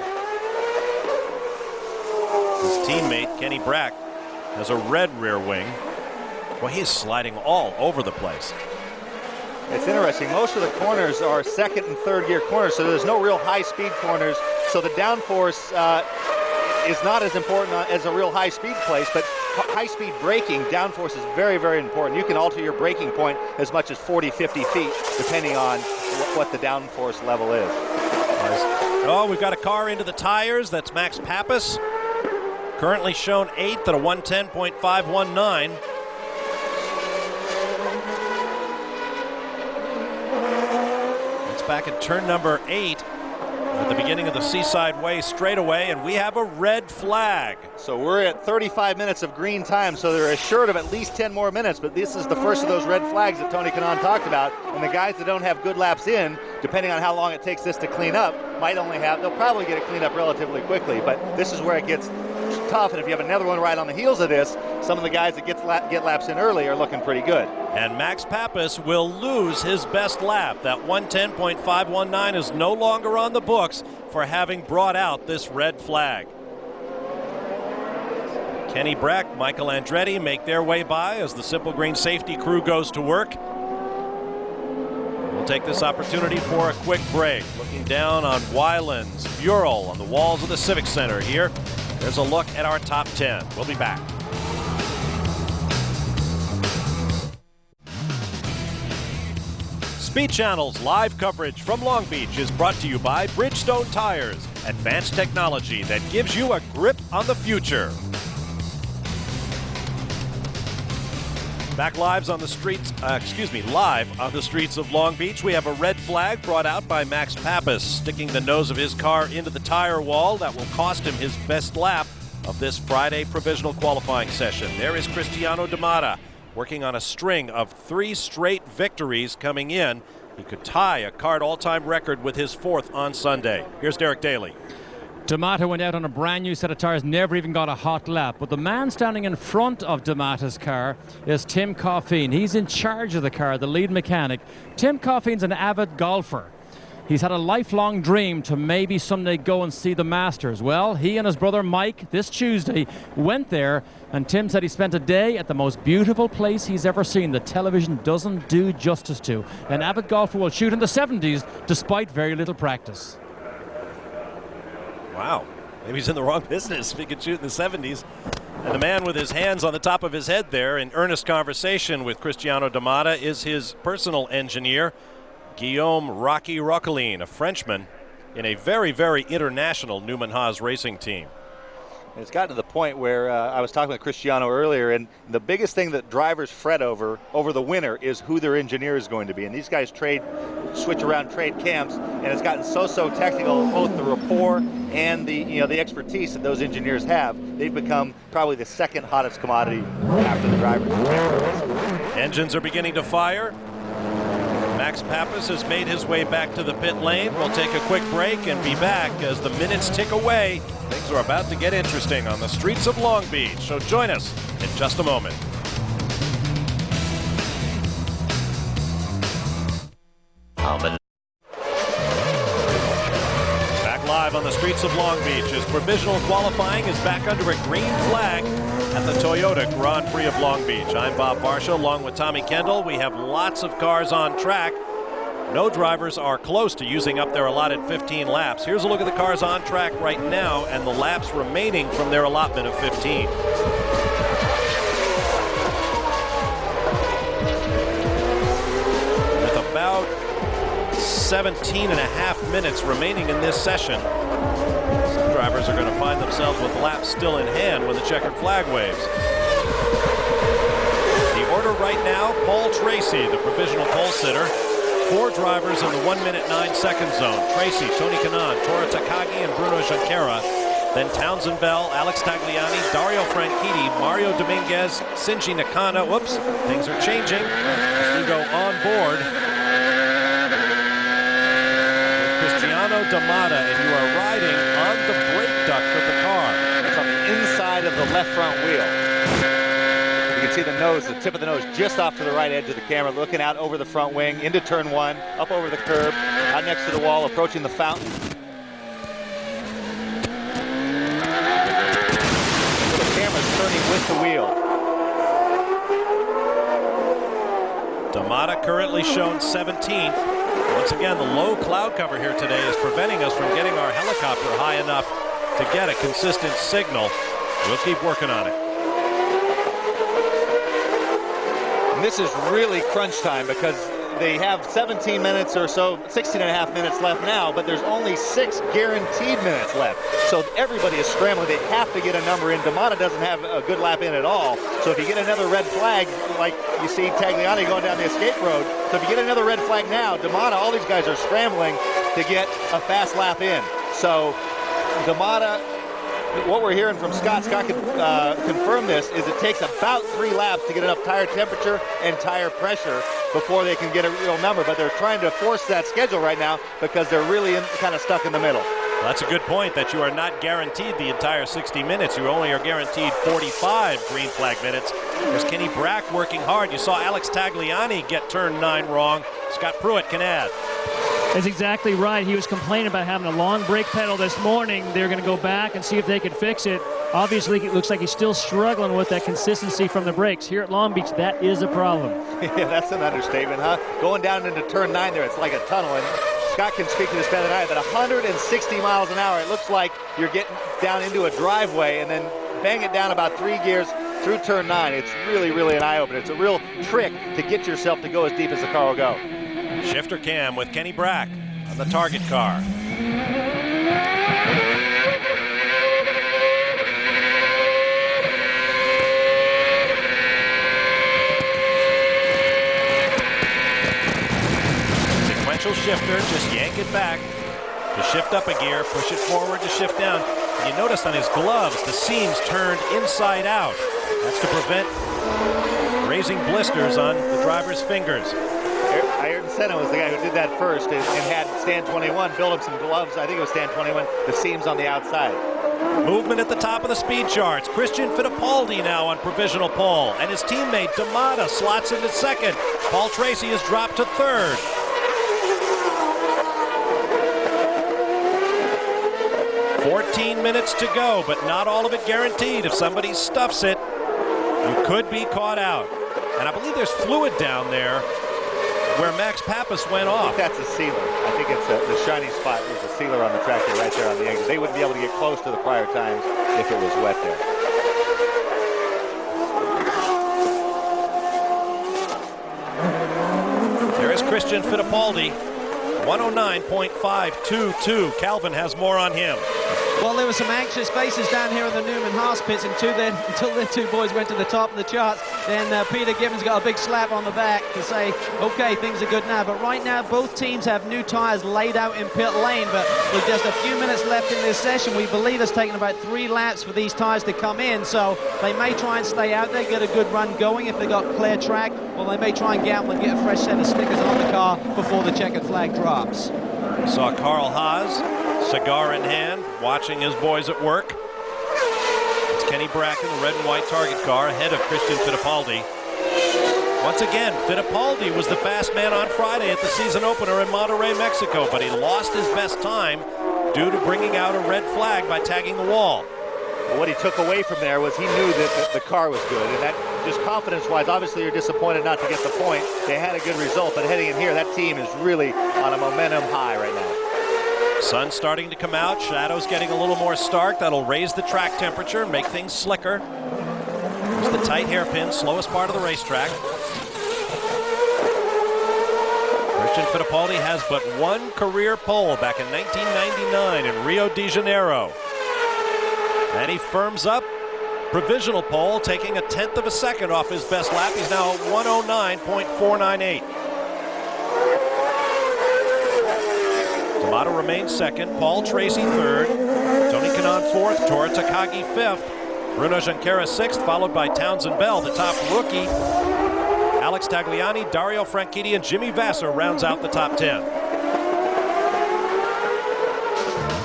His teammate, Kenny Brack, has a red rear wing. Well, he is sliding all over the place. It's interesting. Most of the corners are second and third gear corners, so there's no real high-speed corners. So the downforce is not as important as a real high-speed place, but high-speed braking, downforce is very, very important. You can alter your braking point as much as 40, 50 feet, depending on what the downforce level is. Oh, we've got a car into the tires. That's Max Pappas. Currently shown 8th at a 110.519. It's back at turn number 8. At the beginning of the Seaside Way straightaway, and we have a red flag. So we're at 35 minutes of green time, so they're assured of at least 10 more minutes, but this is the first of those red flags that Tony Kanaan talked about, and the guys that don't have good laps in depending on how long it takes this to clean up, they'll probably get it cleaned up relatively quickly, but this is where it gets tough, and if you have another one right on the heels of this, some of the guys that get laps in early are looking pretty good. And Max Pappas will lose his best lap. That 1:10.519 is no longer on the books for having brought out this red flag. Kenny Breck, Michael Andretti make their way by as the Simple Green safety crew goes to work. We'll take this opportunity for a quick break. Looking down on Weiland's mural on the walls of the Civic Center here. There's a look at our top 10. We'll be back. Speed Channel's live coverage from Long Beach is brought to you by Bridgestone Tires, advanced technology that gives you a grip on the future. Back live on the streets, live on the streets of Long Beach. We have a red flag brought out by Max Pappas, sticking the nose of his car into the tire wall. That will cost him his best lap of this Friday provisional qualifying session. There is Cristiano D'Amata working on a string of 3 straight victories coming in. He could tie a kart all-time record with his 4th on Sunday. Here's Derek Daly. D'Amata went out on a brand new set of tires, never even got a hot lap. But the man standing in front of D'Amata's car is Tim Coffeen. He's in charge of the car, the lead mechanic. Tim Coffeen's an avid golfer. He's had a lifelong dream to maybe someday go and see the Masters. Well, he and his brother Mike this Tuesday went there, and Tim said he spent a day at the most beautiful place he's ever seen. The television doesn't do justice to. An avid golfer will shoot in the 70s despite very little practice. Wow, maybe he's in the wrong business if he could shoot in the 70s. And the man with his hands on the top of his head there in earnest conversation with Cristiano D'Amata is his personal engineer, Guillaume Rocky Roqueline, a Frenchman in a very, very international Newman Haas racing team. And it's gotten to the point where I was talking with Cristiano earlier, and the biggest thing that drivers fret over the winter is who their engineer is going to be. And these guys switch around trade camps, and it's gotten so technical, both the rapport and the expertise that those engineers have. They've become probably the second hottest commodity after the drivers. Engines are beginning to fire. Max Pappas has made his way back to the pit lane. We'll take a quick break and be back as the minutes tick away. Things are about to get interesting on the streets of Long Beach, so join us in just a moment. Back live on the streets of Long Beach as provisional qualifying is back under a green flag at the Toyota Grand Prix of Long Beach. I'm Bob Barsha along with Tommy Kendall. We have lots of cars on track. No drivers are close to using up their allotted 15 laps. Here's a look at the cars on track right now and the laps remaining from their allotment of 15. With about 17 and a half minutes remaining in this session, some drivers are going to find themselves with laps still in hand when the checkered flag waves. The order right now, Paul Tracy, the provisional pole sitter. 4 drivers in the 1 minute 9 second zone. Tracy, Tony Kanaan, Tora Takagi, and Bruno Junqueira. Then Townsend Bell, Alex Tagliani, Dario Franchitti, Mario Dominguez, Shinji Nakano. Whoops, things are changing as we go on board. Cristiano D'Amata, and you are riding on the brake duct of the car. It's on the inside of the left front wheel. You can see the nose, the tip of the nose, just off to the right edge of the camera, looking out over the front wing, into turn 1, up over the curb, out next to the wall, approaching the fountain. So the camera's turning with the wheel. D'Amata currently shown 17th. Once again, the low cloud cover here today is preventing us from getting our helicopter high enough to get a consistent signal. We'll keep working on it. And this is really crunch time because they have 17 minutes or so, 16 and a half minutes left now, but there's only 6 guaranteed minutes left. So everybody is scrambling. They have to get a number in. D'Amata doesn't have a good lap in at all. So if you get another red flag, like you see Tagliani going down the escape road, so if you get another red flag now, D'Amata, all these guys are scrambling to get a fast lap in. So D'Amata what we're hearing from Scott can confirm this, is it takes about 3 laps to get enough tire temperature and tire pressure before they can get a real number. But they're trying to force that schedule right now because they're really kind of stuck in the middle. Well, that's a good point, that you are not guaranteed the entire 60 minutes. You only are guaranteed 45 green flag minutes. There's Kenny Brack working hard. You saw Alex Tagliani get turn 9 wrong. Scott Pruitt can add. That's exactly right. He was complaining about having a long brake pedal this morning. They're going to go back and see if they could fix it. Obviously, it looks like he's still struggling with that consistency from the brakes. Here at Long Beach, that is a problem. Yeah, that's an understatement, huh? Going down into turn 9 there, it's like a tunnel. And Scott can speak to this better than I, but 160 miles an hour, it looks like you're getting down into a driveway and then bang it down about 3 gears through turn 9. It's really, really an eye-opener. It's a real trick to get yourself to go as deep as the car will go. Shifter cam with Kenny Brack on the target car. Sequential shifter, just yank it back to shift up a gear, push it forward to shift down. And you notice on his gloves, the seams turned inside out. That's to prevent raising blisters on the driver's fingers. Ayrton Senna was the guy who did that first and had Stan 21 build up some gloves. I think it was Stan 21, the seams on the outside. Movement at the top of the speed charts. Christian Fittipaldi now on provisional pole, and his teammate D'Amata slots into second. Paul Tracy has dropped to third. 14 minutes to go, but not all of it guaranteed. If somebody stuffs it, you could be caught out. And I believe there's fluid down there where Max Pappas went off. I think that's a sealer. I think it's the shiny spot was a sealer on the tractor right there on the exit. They wouldn't be able to get close to the prior times if it was wet there. There is Christian Fittipaldi, 109.522. Calvin has more on him. Well, there were some anxious faces down here in the Newman Haas pits until the two boys went to the top of the charts. Then Peter Gibbons got a big slap on the back to say, okay, things are good now. But right now, both teams have new tires laid out in pit lane. But with just a few minutes left in this session, we believe it's taken about 3 laps for these tires to come in. So they may try and stay out there, get a good run going if they got clear track. Or they may try and gamble and get a fresh set of stickers on the car before the checkered flag drops. We saw Carl Haas, cigar in hand, watching his boys at work. It's Kenny Brack in the red and white target car ahead of Christian Fittipaldi. Once again, Fittipaldi was the fast man on Friday at the season opener in Monterrey, Mexico, but he lost his best time due to bringing out a red flag by tagging the wall. Well, what he took away from there was he knew that the car was good, and that just confidence-wise, obviously you're disappointed not to get the point. They had a good result, but heading in here, that team is really on a momentum high right now. Sun starting to come out, shadows getting a little more stark. That'll raise the track temperature and make things slicker. Here's the tight hairpin, slowest part of the racetrack. Christian Fittipaldi has but one career pole back in 1999 in Rio de Janeiro. And he firms up. Provisional pole, taking 1/10 of a second off his best lap. He's now at 109.498. D'Amato remains second, Paul Tracy third, Tony Kanaan fourth, Tora Takagi fifth, Bruno Junqueira sixth, followed by Townsend Bell, the top rookie. Alex Tagliani, Dario Franchitti, and Jimmy Vasser rounds out the top 10.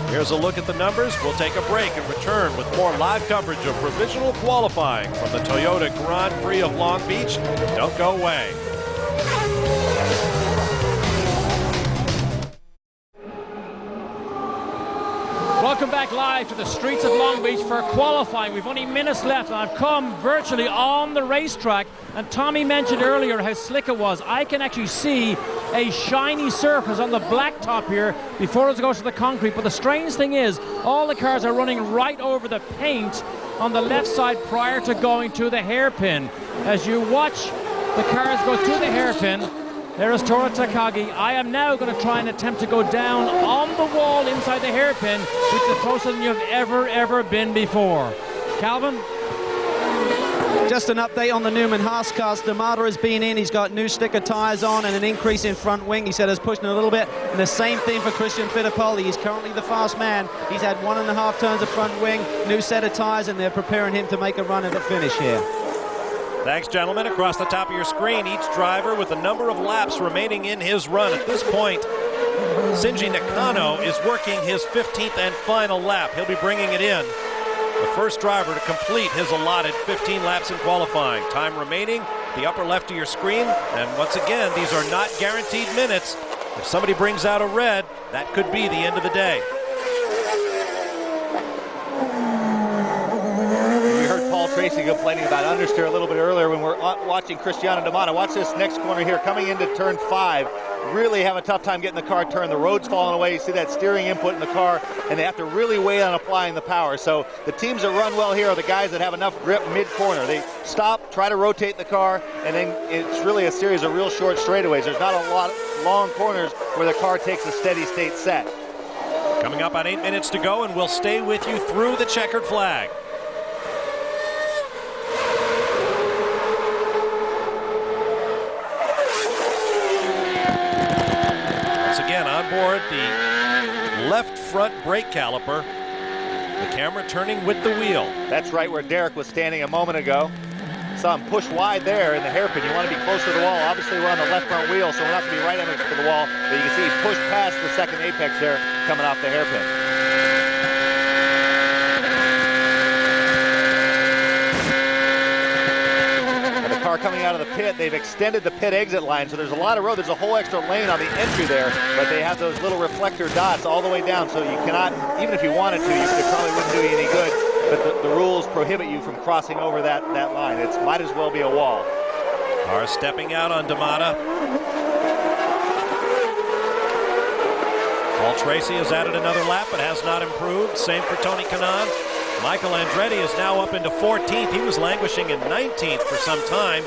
Here's a look at the numbers. We'll take a break and return with more live coverage of provisional qualifying from the Toyota Grand Prix of Long Beach. Don't go away. Welcome back live to the streets of Long Beach for qualifying. We've only minutes left, and I've come virtually on the racetrack. And Tommy mentioned earlier how slick it was. I can actually see a shiny surface on the blacktop here before it goes to the concrete. But the strange thing is, all the cars are running right over the paint on the left side prior to going to the hairpin. As you watch the cars go through the hairpin, there is Tora Takagi. I am now going to try and attempt to go down on the wall inside the hairpin, which is closer than you've ever been before. Calvin? Just an update on the Newman Haas cars. D'Amato has been in. He's got new sticker tires on and an increase in front wing. He said has pushed it a little bit. And the same thing for Christian Fittipaldi. He's currently the fast man. He's had 1.5 turns of front wing, new set of tires, and they're preparing him to make a run at the finish here. Thanks, gentlemen. Across the top of your screen, each driver with the number of laps remaining in his run. At this point, Shinji Nakano is working his 15th and final lap. He'll be bringing it in. The first driver to complete his allotted 15 laps in qualifying. Time remaining, the upper left of your screen. And once again, these are not guaranteed minutes. If somebody brings out a red, that could be the end of the day. We heard Paul Tracy complaining about understeer a little bit earlier when we're watching Cristiano D'Amato. Watch this next corner here, coming into turn 5. Really have a tough time getting the car turned. The road's falling away. You see that steering input in the car, and they have to really wait on applying the power. So the teams that run well here are the guys that have enough grip mid-corner. They stop, try to rotate the car, and then it's really a series of real short straightaways. There's not a lot of long corners where the car takes a steady state set. Coming up on 8 minutes to go, and we'll stay with you through the checkered flag. On board the left front brake caliper, the camera turning with the wheel. That's right where Derek was standing a moment ago. Saw him push wide there in the hairpin. You want to be close to the wall. Obviously we're on the left front wheel, so we're not going to be right under the wall, but you can see he pushed past the second apex there coming off the hairpin. Coming out of the pit, they've extended the pit exit line, so there's a lot of road. There's a whole extra lane on the entry there, but they have those little reflector dots all the way down, so you cannot, even if you wanted to, it probably wouldn't do you any good, but the rules prohibit you from crossing over that line. It might as well be a wall. Are stepping out on D'Amato. Paul Tracy has added another lap, but has not improved. Same for Tony Kanaan. Michael Andretti is now up into 14th. He was languishing in 19th for some time.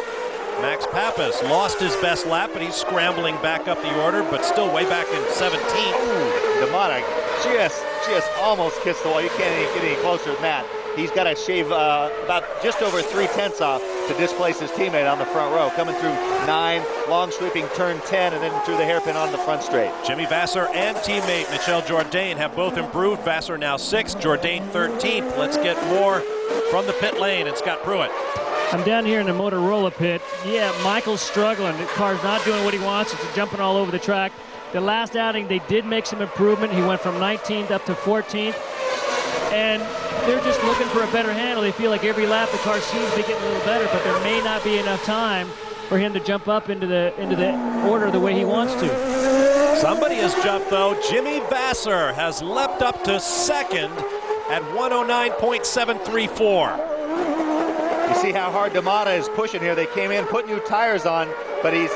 Max Pappas lost his best lap, but he's scrambling back up the order, but still way back in 17th. Ooh, D'Amato just almost kissed the wall. You can't get any closer than that. He's got to shave about just over 3/10 off to displace his teammate on the front row. Coming through 9, long sweeping turn 10, and then through the hairpin on the front straight. Jimmy Vasser and teammate Michel Jourdain have both improved. Vasser now 6th, Jourdain 13th. Let's get more from the pit lane and Scott Pruitt. I'm down here in the Motorola pit. Yeah, Michael's struggling. The car's not doing what he wants. It's jumping all over the track. The last outing, they did make some improvement. He went from 19th up to 14th. And they're just looking for a better handle. They feel like every lap the car seems to be getting a little better, but there may not be enough time for him to jump up into the order the way he wants to. Somebody has jumped though. Jimmy Vasser has leapt up to 2nd at 109.734. You see how hard D'Amato is pushing here. They came in, put new tires on, but he's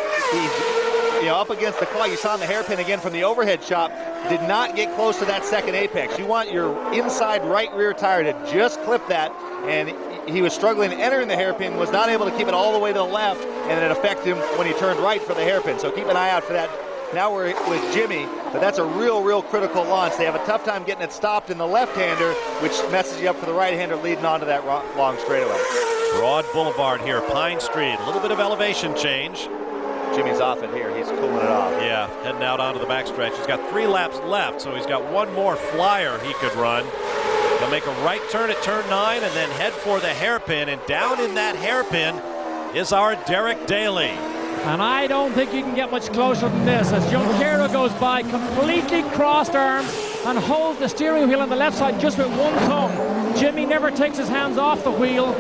up against the clock. You saw in the hairpin again from the overhead shop. Did not get close to that second apex. You want your inside right rear tire to just clip that, and he was struggling entering the hairpin, was not able to keep it all the way to the left, and it affected him when he turned right for the hairpin. So keep an eye out for that. Now we're with Jimmy, but that's a real critical launch. They have a tough time getting it stopped in the left-hander, which messes you up for the right-hander leading onto that long straightaway. Broad Boulevard here, Pine Street. A little bit of elevation change. Jimmy's off it here. He's cooling it off. Yeah, heading out onto the backstretch. He's got 3 laps left, so he's got one more flyer he could run. He'll make a right turn at turn 9 and then head for the hairpin. And down in that hairpin is our Derek Daly. And I don't think you can get much closer than this as Junqueira goes by, completely crossed arms and holds the steering wheel on the left side just with one thumb. Jimmy never takes his hands off the wheel.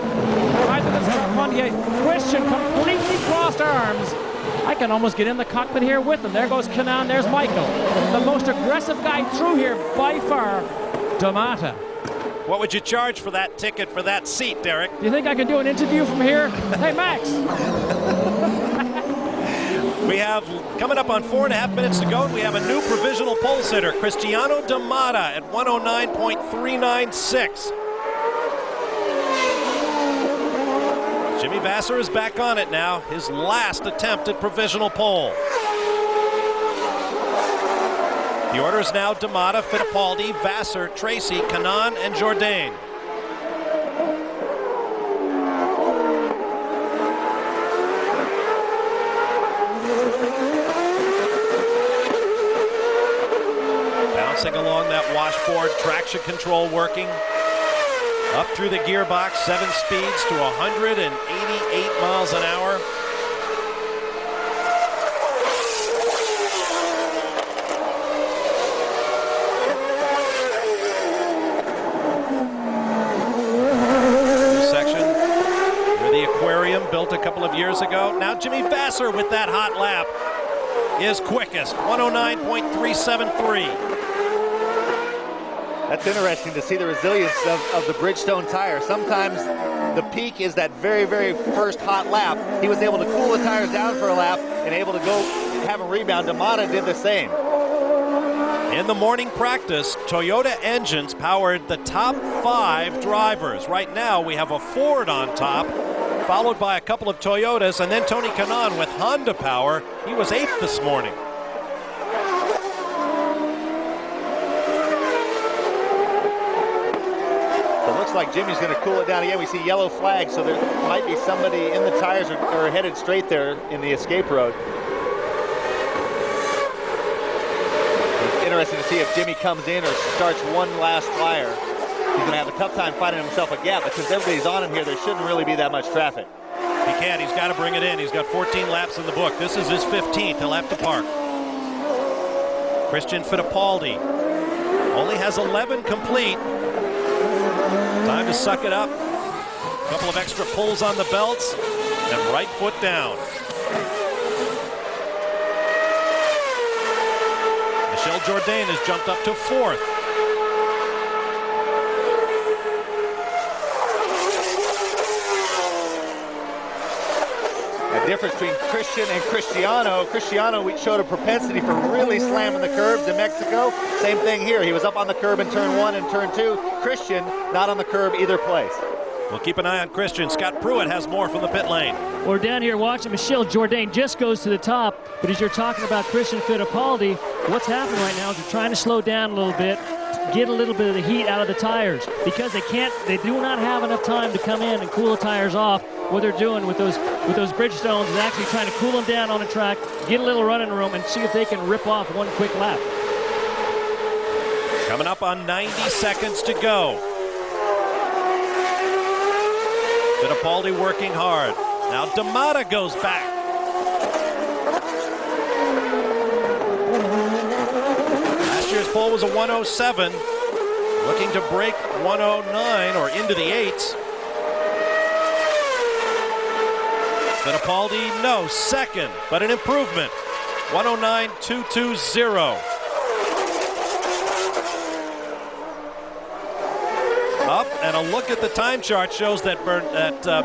Either this Christian completely crossed arms. I can almost get in the cockpit here with him. There goes Kanaan, there's Michael. The most aggressive guy through here by far, D'Amato. What would you charge for that ticket for that seat, Derek? Do you think I can do an interview from here? Hey, Max. We have, coming up on 4.5 minutes to go, and we have a new provisional pole sitter, Cristiano D'Amato at 109.396. Jimmy Vasser is back on it now, his last attempt at provisional pole. The order is now D'Amato, Fittipaldi, Vasser, Tracy, Kanaan, and Jourdain. bouncing along that washboard, traction control working. Up through the gearbox, 7 speeds to 188 miles an hour. Built a couple of years ago. Now Jimmy Vasser with that hot lap is quickest, 109.373. That's interesting to see the resilience of the Bridgestone tire. Sometimes the peak is that very, very first hot lap. He was able to cool the tires down for a lap and able to go have a rebound. D'Amata did the same. In the morning practice, Toyota engines powered the top 5 drivers. Right now we have a Ford on top, followed by a couple of Toyotas, and then Tony Kanaan with Honda power. He was 8th this morning. So it looks like Jimmy's going to cool it down again. We see yellow flags, so there might be somebody in the tires or headed straight there in the escape road. It's interesting to see if Jimmy comes in or starts one last fire. He's going to have a tough time finding himself a gap, but since everybody's on him here, there shouldn't really be that much traffic. He can't. He's got to bring it in. He's got 14 laps in the book. This is his 15th. He'll have to park. Christian Fittipaldi only has 11 complete. Time to suck it up. A couple of extra pulls on the belts, and right foot down. Michel Jourdain has jumped up to 4th. The difference between Christian and Cristiano. Cristiano showed a propensity for really slamming the curbs in Mexico. Same thing here. He was up on the curb in turn 1 and turn 2. Christian not on the curb either place. We'll keep an eye on Christian. Scott Pruitt has more from the pit lane. We're down here watching Michel Jourdain just goes to the top, but as you're talking about Christian Fittipaldi, what's happening right now is they're trying to slow down a little bit, get a little bit of the heat out of the tires, because they do not have enough time to come in and cool the tires off. What they're doing with those Bridgestones is actually trying to cool them down on the track, get a little running room, and see if they can rip off one quick lap. Coming up on 90 seconds to go. Fittipaldi working hard. Now D'Amata goes back. Last year's pole was a 107. Looking to break 109 or into the 8s. Fittipaldi, no, 2nd, but an improvement. 109.220. Up, and a look at the time chart shows that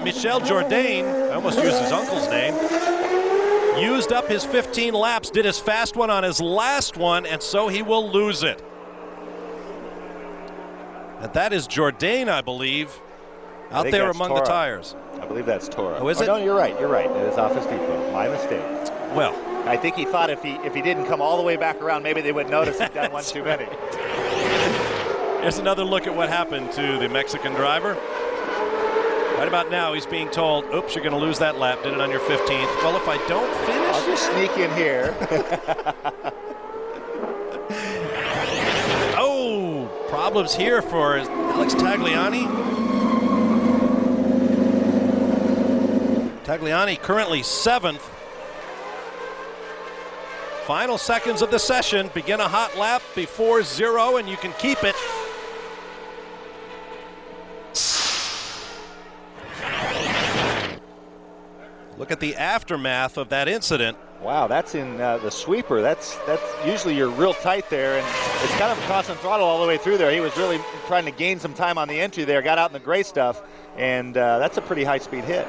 Michel Jourdain, I almost used his uncle's name, used up his 15 laps, did his fast one on his last one, and so he will lose it. And that is Jourdain, I believe, out there among the tires. I believe that's Toro. Oh, is it? No, you're right. You're right. It is Office Depot. My mistake. Well, I think he thought if he didn't come all the way back around, maybe they would notice he'd done one too many. Here's another look at what happened to the Mexican driver. Right about now, he's being told, oops, you're going to lose that lap. Did it on your 15th. Well, if I don't finish... I'll just sneak in here. Oh, problems here for Alex Tagliani. Tagliani currently 7th. Final seconds of the session. Begin a hot lap before 0, and you can keep it. Look at the aftermath of that incident. Wow, that's in the sweeper. That's usually you're real tight there, and it's kind of cross and throttle all the way through there. He was really trying to gain some time on the entry there, got out in the gray stuff, and that's a pretty high-speed hit.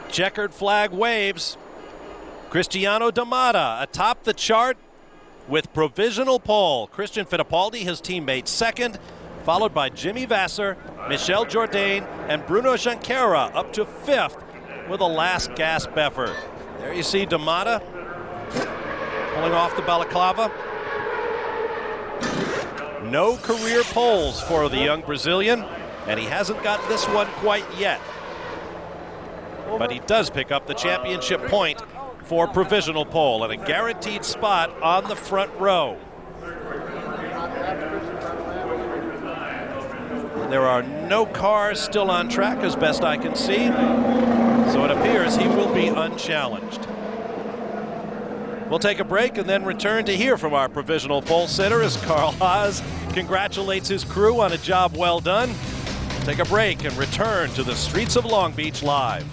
Checkered flag waves. Cristiano D'Amata atop the chart with provisional pole. Christian Fittipaldi, his teammate, 2nd, followed by Jimmy Vasser, Michel Jourdain, and Bruno Junqueira up to 5th with a last gasp effort. There you see D'Amata pulling off the balaclava. No career poles for the young Brazilian, and he hasn't got this one quite yet. But he does pick up the championship point for provisional pole and a guaranteed spot on the front row. There are no cars still on track as best I can see, so it appears he will be unchallenged. We'll take a break and then return to hear from our provisional pole sitter as Carl Haas congratulates his crew on a job well done. We'll take a break and return to the streets of Long Beach live.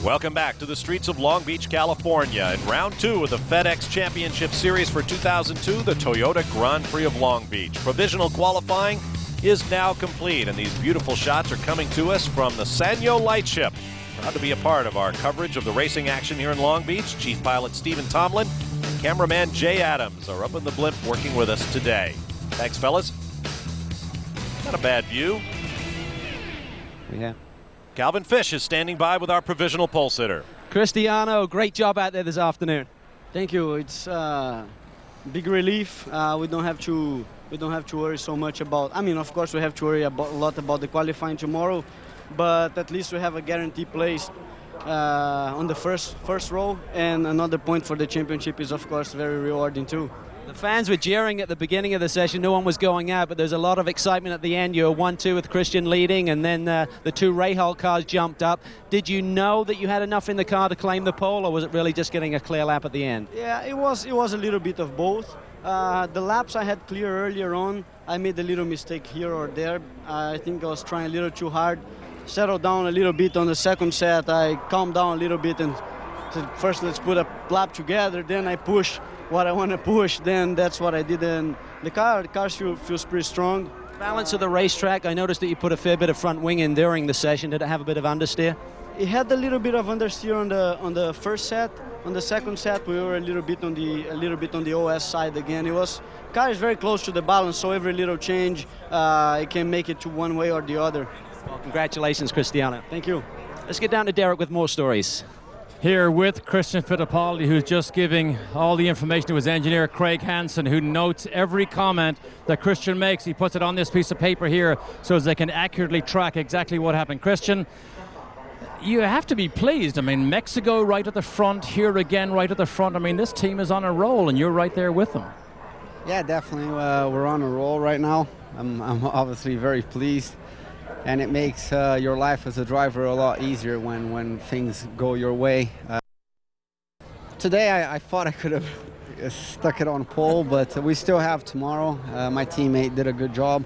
Welcome back to the streets of Long Beach, California. In round 2 of the FedEx Championship Series for 2002, the Toyota Grand Prix of Long Beach. Provisional qualifying is now complete, and these beautiful shots are coming to us from the Sanyo Lightship. Proud to be a part of our coverage of the racing action here in Long Beach. Chief Pilot Stephen Tomlin and cameraman Jay Adams are up in the blimp working with us today. Thanks, fellas. Not a bad view. Yeah. Calvin Fish is standing by with our provisional pole sitter. Cristiano, great job out there this afternoon. Thank you. It's big relief. We don't have to worry so much about. I mean, of course, we have to worry a lot about the qualifying tomorrow, but at least we have a guaranteed place on the first row, and another point for the championship is, of course, very rewarding too. The fans were jeering at the beginning of the session. No one was going out, but there's a lot of excitement at the end. You were 1-2 with Christian leading, and then the 2 Rahal cars jumped up. Did you know that you had enough in the car to claim the pole, or was it really just getting a clear lap at the end? Yeah, it was a little bit of both. The laps I had clear earlier on, I made a little mistake here or there. I think I was trying a little too hard. Settled down a little bit on the second set. I calmed down a little bit and said, first let's put a lap together, then I push what I want to push, then that's what I did. And the car feels pretty strong. Balance of the racetrack, I noticed that you put a fair bit of front wing in during the session. Did it have a bit of understeer? It had a little bit of understeer on the first set. On the second set, we were a little bit on the OS side again. Car is very close to the balance, so every little change, it can make it to one way or the other. Well, congratulations, Cristiano. Thank you. Let's get down to Derek with more stories. Here with Christian Fittipaldi, who's just giving all the information to his engineer, Craig Hansen, who notes every comment that Christian makes. He puts it on this piece of paper here so as they can accurately track exactly what happened. Christian, you have to be pleased. I mean, Mexico right at the front, here again right at the front. I mean, this team is on a roll, and you're right there with them. Yeah, definitely. We're on a roll right now. I'm obviously very pleased. And it makes your life as a driver a lot easier when things go your way. Today I thought I could have stuck it on pole, but we still have tomorrow. My teammate did a good job.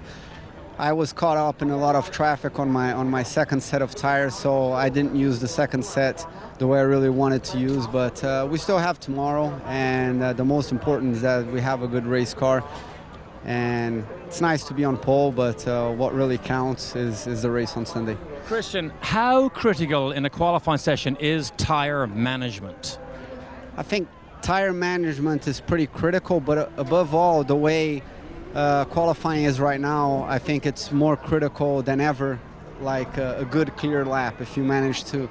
I was caught up in a lot of traffic on my second set of tires, so I didn't use the second set the way I really wanted to use, but we still have tomorrow, and the most important is that we have a good race car. And it's nice to be on pole, but what really counts is the race on Sunday. Christian, how critical in a qualifying session is tire management? I think tire management is pretty critical, but above all, the way qualifying is right now, I think it's more critical than ever, like a good clear lap. If you manage to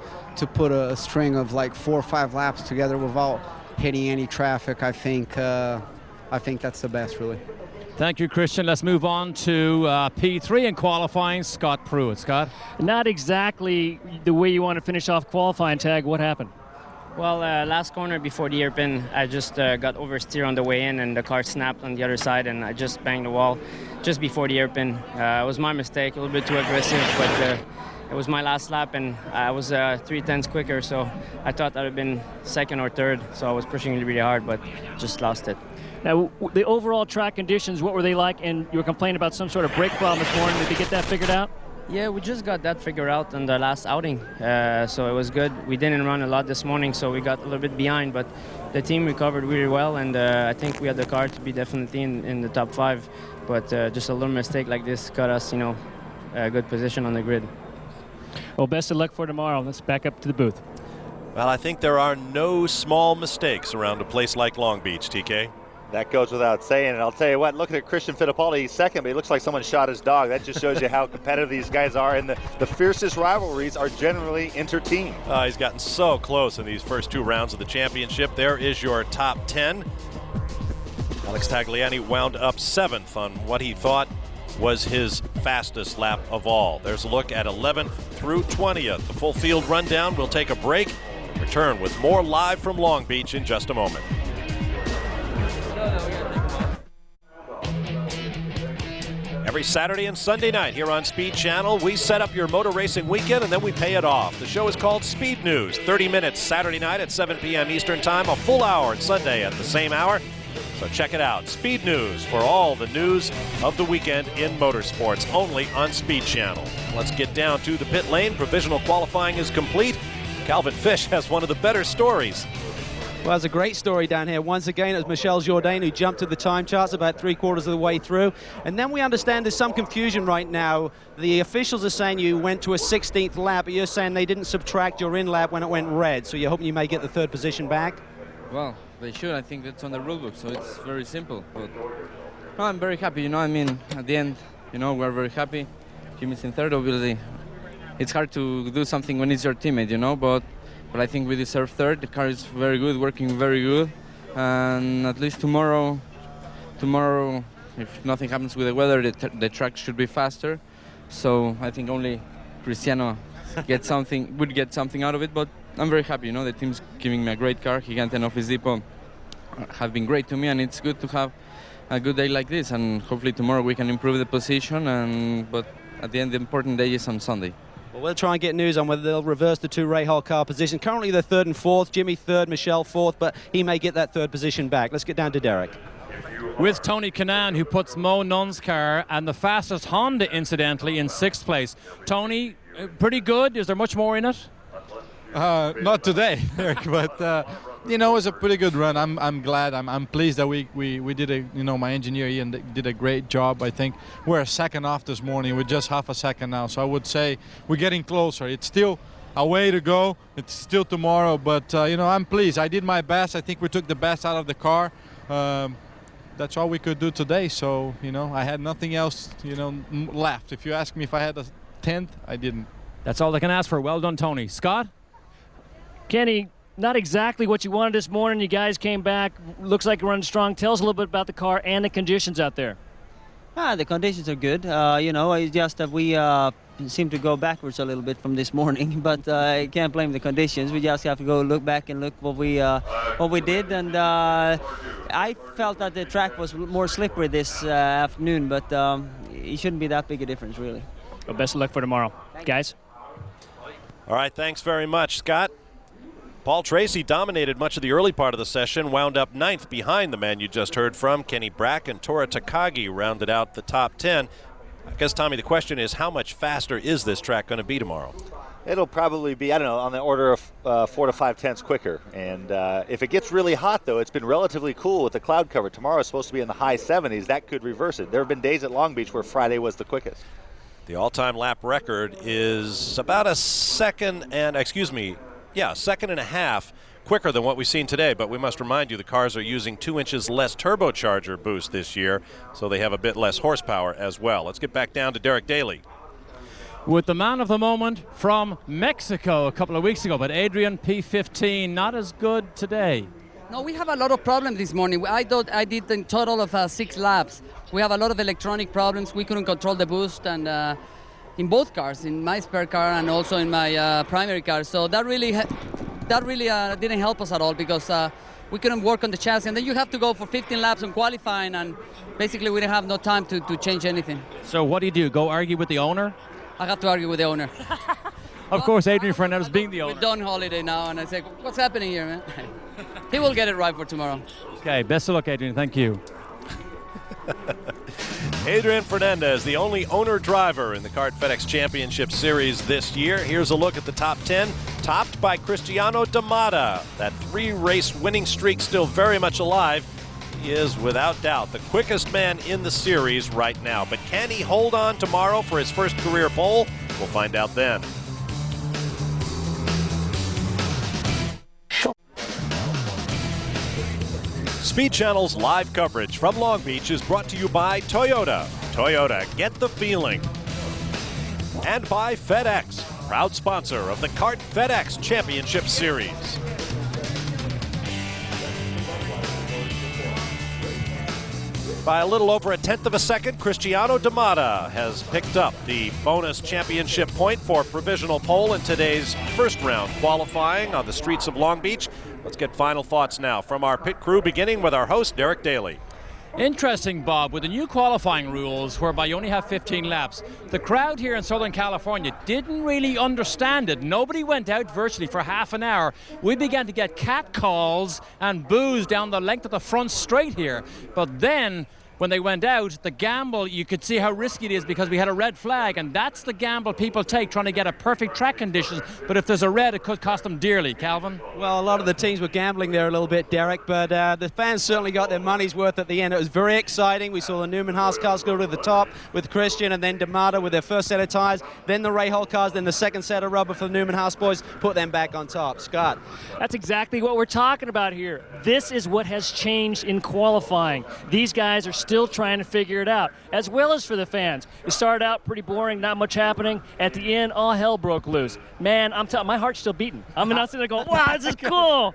put a string of like 4 or 5 laps together without hitting any traffic, I think that's the best, really. Thank you, Christian. Let's move on to P3 in qualifying. Scott Pruitt. Scott? Not exactly the way you want to finish off qualifying, Tag. What happened? Well, last corner before the hairpin, I just got oversteer on the way in, and the car snapped on the other side, and I just banged the wall just before the hairpin. It was my mistake, a little bit too aggressive, but it was my last lap, and I was 3/10 quicker, so I thought I'd have been second or third, so I was pushing really hard, but just lost it. Now, the overall track conditions, what were they like? And you were complaining about some sort of brake problem this morning. Did you get that figured out? Yeah, we just got that figured out in the last outing, so it was good. We didn't run a lot this morning, so we got a little bit behind, but the team recovered really well, and I think we had the car to be definitely in the top 5, but just a little mistake like this got us, a good position on the grid. Well, best of luck for tomorrow. Let's back up to the booth. Well, I think there are no small mistakes around a place like Long Beach, TK. That goes without saying, and I'll tell you what, looking at Christian Fittipaldi, he's second, but he looks like someone shot his dog. That just shows you how competitive these guys are, and the fiercest rivalries are generally inter-team. He's gotten so close in these first 2 rounds of the championship. There is your top 10. Alex Tagliani wound up 7th on what he thought was his fastest lap of all. There's a look at 11th through 20th. The full field rundown. We'll take a break. Return with more live from Long Beach in just a moment. Every Saturday and Sunday night here on Speed Channel, we set up your motor racing weekend and then we pay it off. The show is called Speed News. 30 minutes Saturday night at 7 p.m. Eastern Time, a full hour on Sunday at the same hour. So check it out. Speed News for all the news of the weekend in motorsports, only on Speed Channel. Let's get down to the pit lane. Provisional qualifying is complete. Calvin Fish has one of the better stories. Well, there's a great story down here. Once again, it was Michel Jourdain who jumped to the time charts about 3/4 of the way through. And then we understand there's some confusion right now. The officials are saying you went to a 16th lap, but you're saying they didn't subtract your in lap when it went red. So you're hoping you may get the 3rd position back? Well, they should. I think that's on the rule book, so it's very simple. But no, I'm very happy, I mean, at the end, we're very happy. Jimmy's in 3rd, obviously. It's hard to do something when it's your teammate, but I think we deserve 3rd. The car is very good, working very good. And at least tomorrow, if nothing happens with the weather, the track should be faster. So I think only Cristiano would get something out of it, but I'm very happy, the team's giving me a great car. Gigante and Office Depot have been great to me, and it's good to have a good day like this, and hopefully tomorrow we can improve the position, but at the end the important day is on Sunday. Well, we'll try and get news on whether they'll reverse the 2 Rahal car positions. Currently they're 3rd and 4th, Jimmy 3rd, Michel 4th, but he may get that 3rd position back. Let's get down to Derek. With Tony Kanaan, who puts Mo Nunn's car and the fastest Honda, incidentally, in 6th place. Tony, pretty good. Is there much more in it? Not today, Eric, but it was a pretty good run. I'm glad. I'm pleased that we did my engineer Ian did a great job. I think we're a second off this morning. We're just half a second now, so I would say we're getting closer. It's still a way to go. It's still tomorrow, but I'm pleased. I did my best. I think we took the best out of the car. That's all we could do today. So I had nothing else left. If you ask me if I had a 10th, I didn't. That's all they can ask for. Well done, Tony. Scott? Kenny, not exactly what you wanted this morning. You guys came back. Looks like you're running strong. Tell us a little bit about the car and the conditions out there. The conditions are good. It's just that we seem to go backwards a little bit from this morning, but I can't blame the conditions. We just have to go look back and look what we did. And I felt that the track was more slippery this afternoon, but it shouldn't be that big a difference, really. Well, best of luck for tomorrow, guys. All right, thanks very much, Scott. Paul Tracy dominated much of the early part of the session, wound up 9th behind the man you just heard from. Kenny Brack and Tora Takagi rounded out the top 10. I guess, Tommy, the question is, how much faster is this track going to be tomorrow? It'll probably be, on the order of 4 to 5 tenths quicker. And if it gets really hot, though, it's been relatively cool with the cloud cover. Tomorrow is supposed to be in the high 70s. That could reverse it. There have been days at Long Beach where Friday was the quickest. The all-time lap record is about a second and a half quicker than what we've seen today, but we must remind you the cars are using 2 inches less turbocharger boost this year, so they have a bit less horsepower as well. Let's get back down to Derek Daly. With the man of the moment from Mexico a couple of weeks ago, but Adrian P15 not as good today. No, we have a lot of problems this morning. I thought I did a total of 6 laps. We have a lot of electronic problems. We couldn't control the boost, and in both cars, in my spare car and also in my primary car. So that really didn't help us at all, because we couldn't work on the chassis. And then you have to go for 15 laps on qualifying, and basically we didn't have no time to change anything. So what do? Go argue with the owner? I have to argue with the owner. Of course, Adrian Fernandez being the owner. We're done holiday now, and I say, what's happening here, man? He will get it right for tomorrow. Okay, best of luck, Adrian. Thank you. Adrian Fernandez, the only owner-driver in the Kart FedEx Championship Series this year. Here's a look at the top 10, topped by Cristiano D'Amata. That 3-race winning streak still very much alive. He is, without doubt, the quickest man in the series right now. But can he hold on tomorrow for his first career pole? We'll find out then. Speed Channel's live coverage from Long Beach is brought to you by Toyota. Toyota, get the feeling. And by FedEx, proud sponsor of the Kart FedEx Championship Series. By a little over a tenth of a second, Cristiano D'Amata has picked up the bonus championship point for provisional pole in today's first round qualifying on the streets of Long Beach. Let's get final thoughts now from our pit crew, beginning with our host, Derek Daly. Interesting, Bob, with the new qualifying rules whereby you only have 15 laps, the crowd here in Southern California didn't really understand it. Nobody went out virtually for half an hour. We began to get cat calls and boos down the length of the front straight here. But then, when they went out, the gamble, you could see how risky it is because we had a red flag, and that's the gamble people take trying to get a perfect track conditions. But if there's a red, it could cost them dearly. Calvin? Well, a lot of the teams were gambling there a little bit, Derek, but the fans certainly got their money's worth at the end. It was very exciting. We saw the Newman Haas cars go to the top with Christian and then D'Amata with their first set of tires, then the Rahal cars, then the second set of rubber for the Newman Haas boys, put them back on top. Scott? That's exactly what we're talking about here. This is what has changed in qualifying. These guys are still trying to figure it out, as well as for the fans. It started out pretty boring, not much happening. At the end, all hell broke loose. Man, I'm telling, my heart's still beating. I'm not sitting there going, wow, this is cool.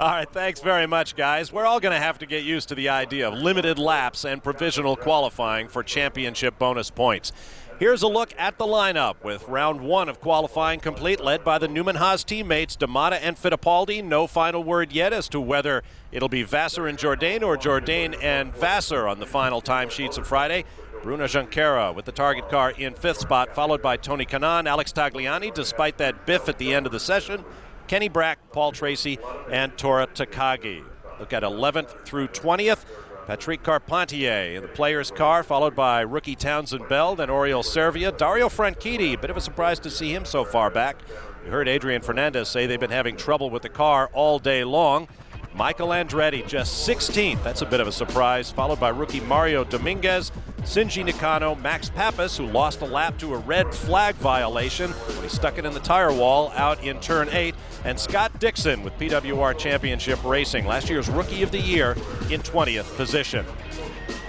All right, thanks very much, guys. We're all going to have to get used to the idea of limited laps and provisional qualifying for championship bonus points. Here's a look at the lineup with round one of qualifying complete, led by the Newman Haas teammates D'Amata and Fittipaldi. No final word yet as to whether it'll be Vassar and Jourdain or Jourdain and Vassar on the final timesheets of Friday. Bruno Junqueira with the target car in fifth spot, followed by Tony Kanaan, Alex Tagliani, despite that biff at the end of the session, Kenny Brack, Paul Tracy, and Tora Takagi. Look at 11th through 20th. Patrick Carpentier in the player's car, followed by rookie Townsend Bell and Oriol Servia. Dario Franchitti, bit of a surprise to see him so far back. You heard Adrian Fernandez say they've been having trouble with the car all day long. Michael Andretti just 16th. That's a bit of a surprise, followed by rookie Mario Dominguez, Shinji Nakano, Max Pappas, who lost a lap to a red flag violation when he stuck it in the tire wall out in turn 8, and Scott Dixon with PWR Championship Racing, last year's Rookie of the Year, in 20th position.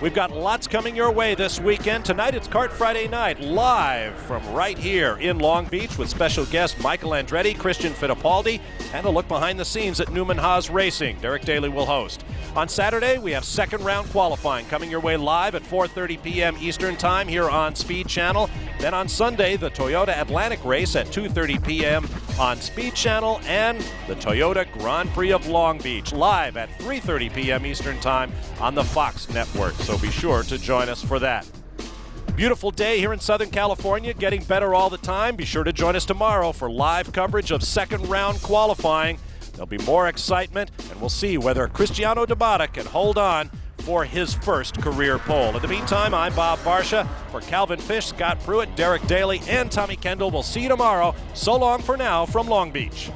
We've got lots coming your way this weekend. Tonight it's Kart Friday night, live from right here in Long Beach with special guest Michael Andretti, Christian Fittipaldi, and a look behind the scenes at Newman Haas Racing. Derek Daly will host. On Saturday, we have second round qualifying coming your way live at 4:30 p.m. Eastern Time here on Speed Channel. Then on Sunday, the Toyota Atlantic Race at 2:30 p.m. on Speed Channel, and the Toyota Grand Prix of Long Beach live at 3:30 p.m. Eastern Time on the Fox Network. So be sure to join us for that. Beautiful day here in Southern California, getting better all the time. Be sure to join us tomorrow for live coverage of second round qualifying. There'll be more excitement, and we'll see whether Cristiano D'Amata can hold on for his first career pole. In the meantime, I'm Bob Barsha. For Calvin Fish, Scott Pruitt, Derek Daly, and Tommy Kendall, we'll see you tomorrow. So long for now from Long Beach.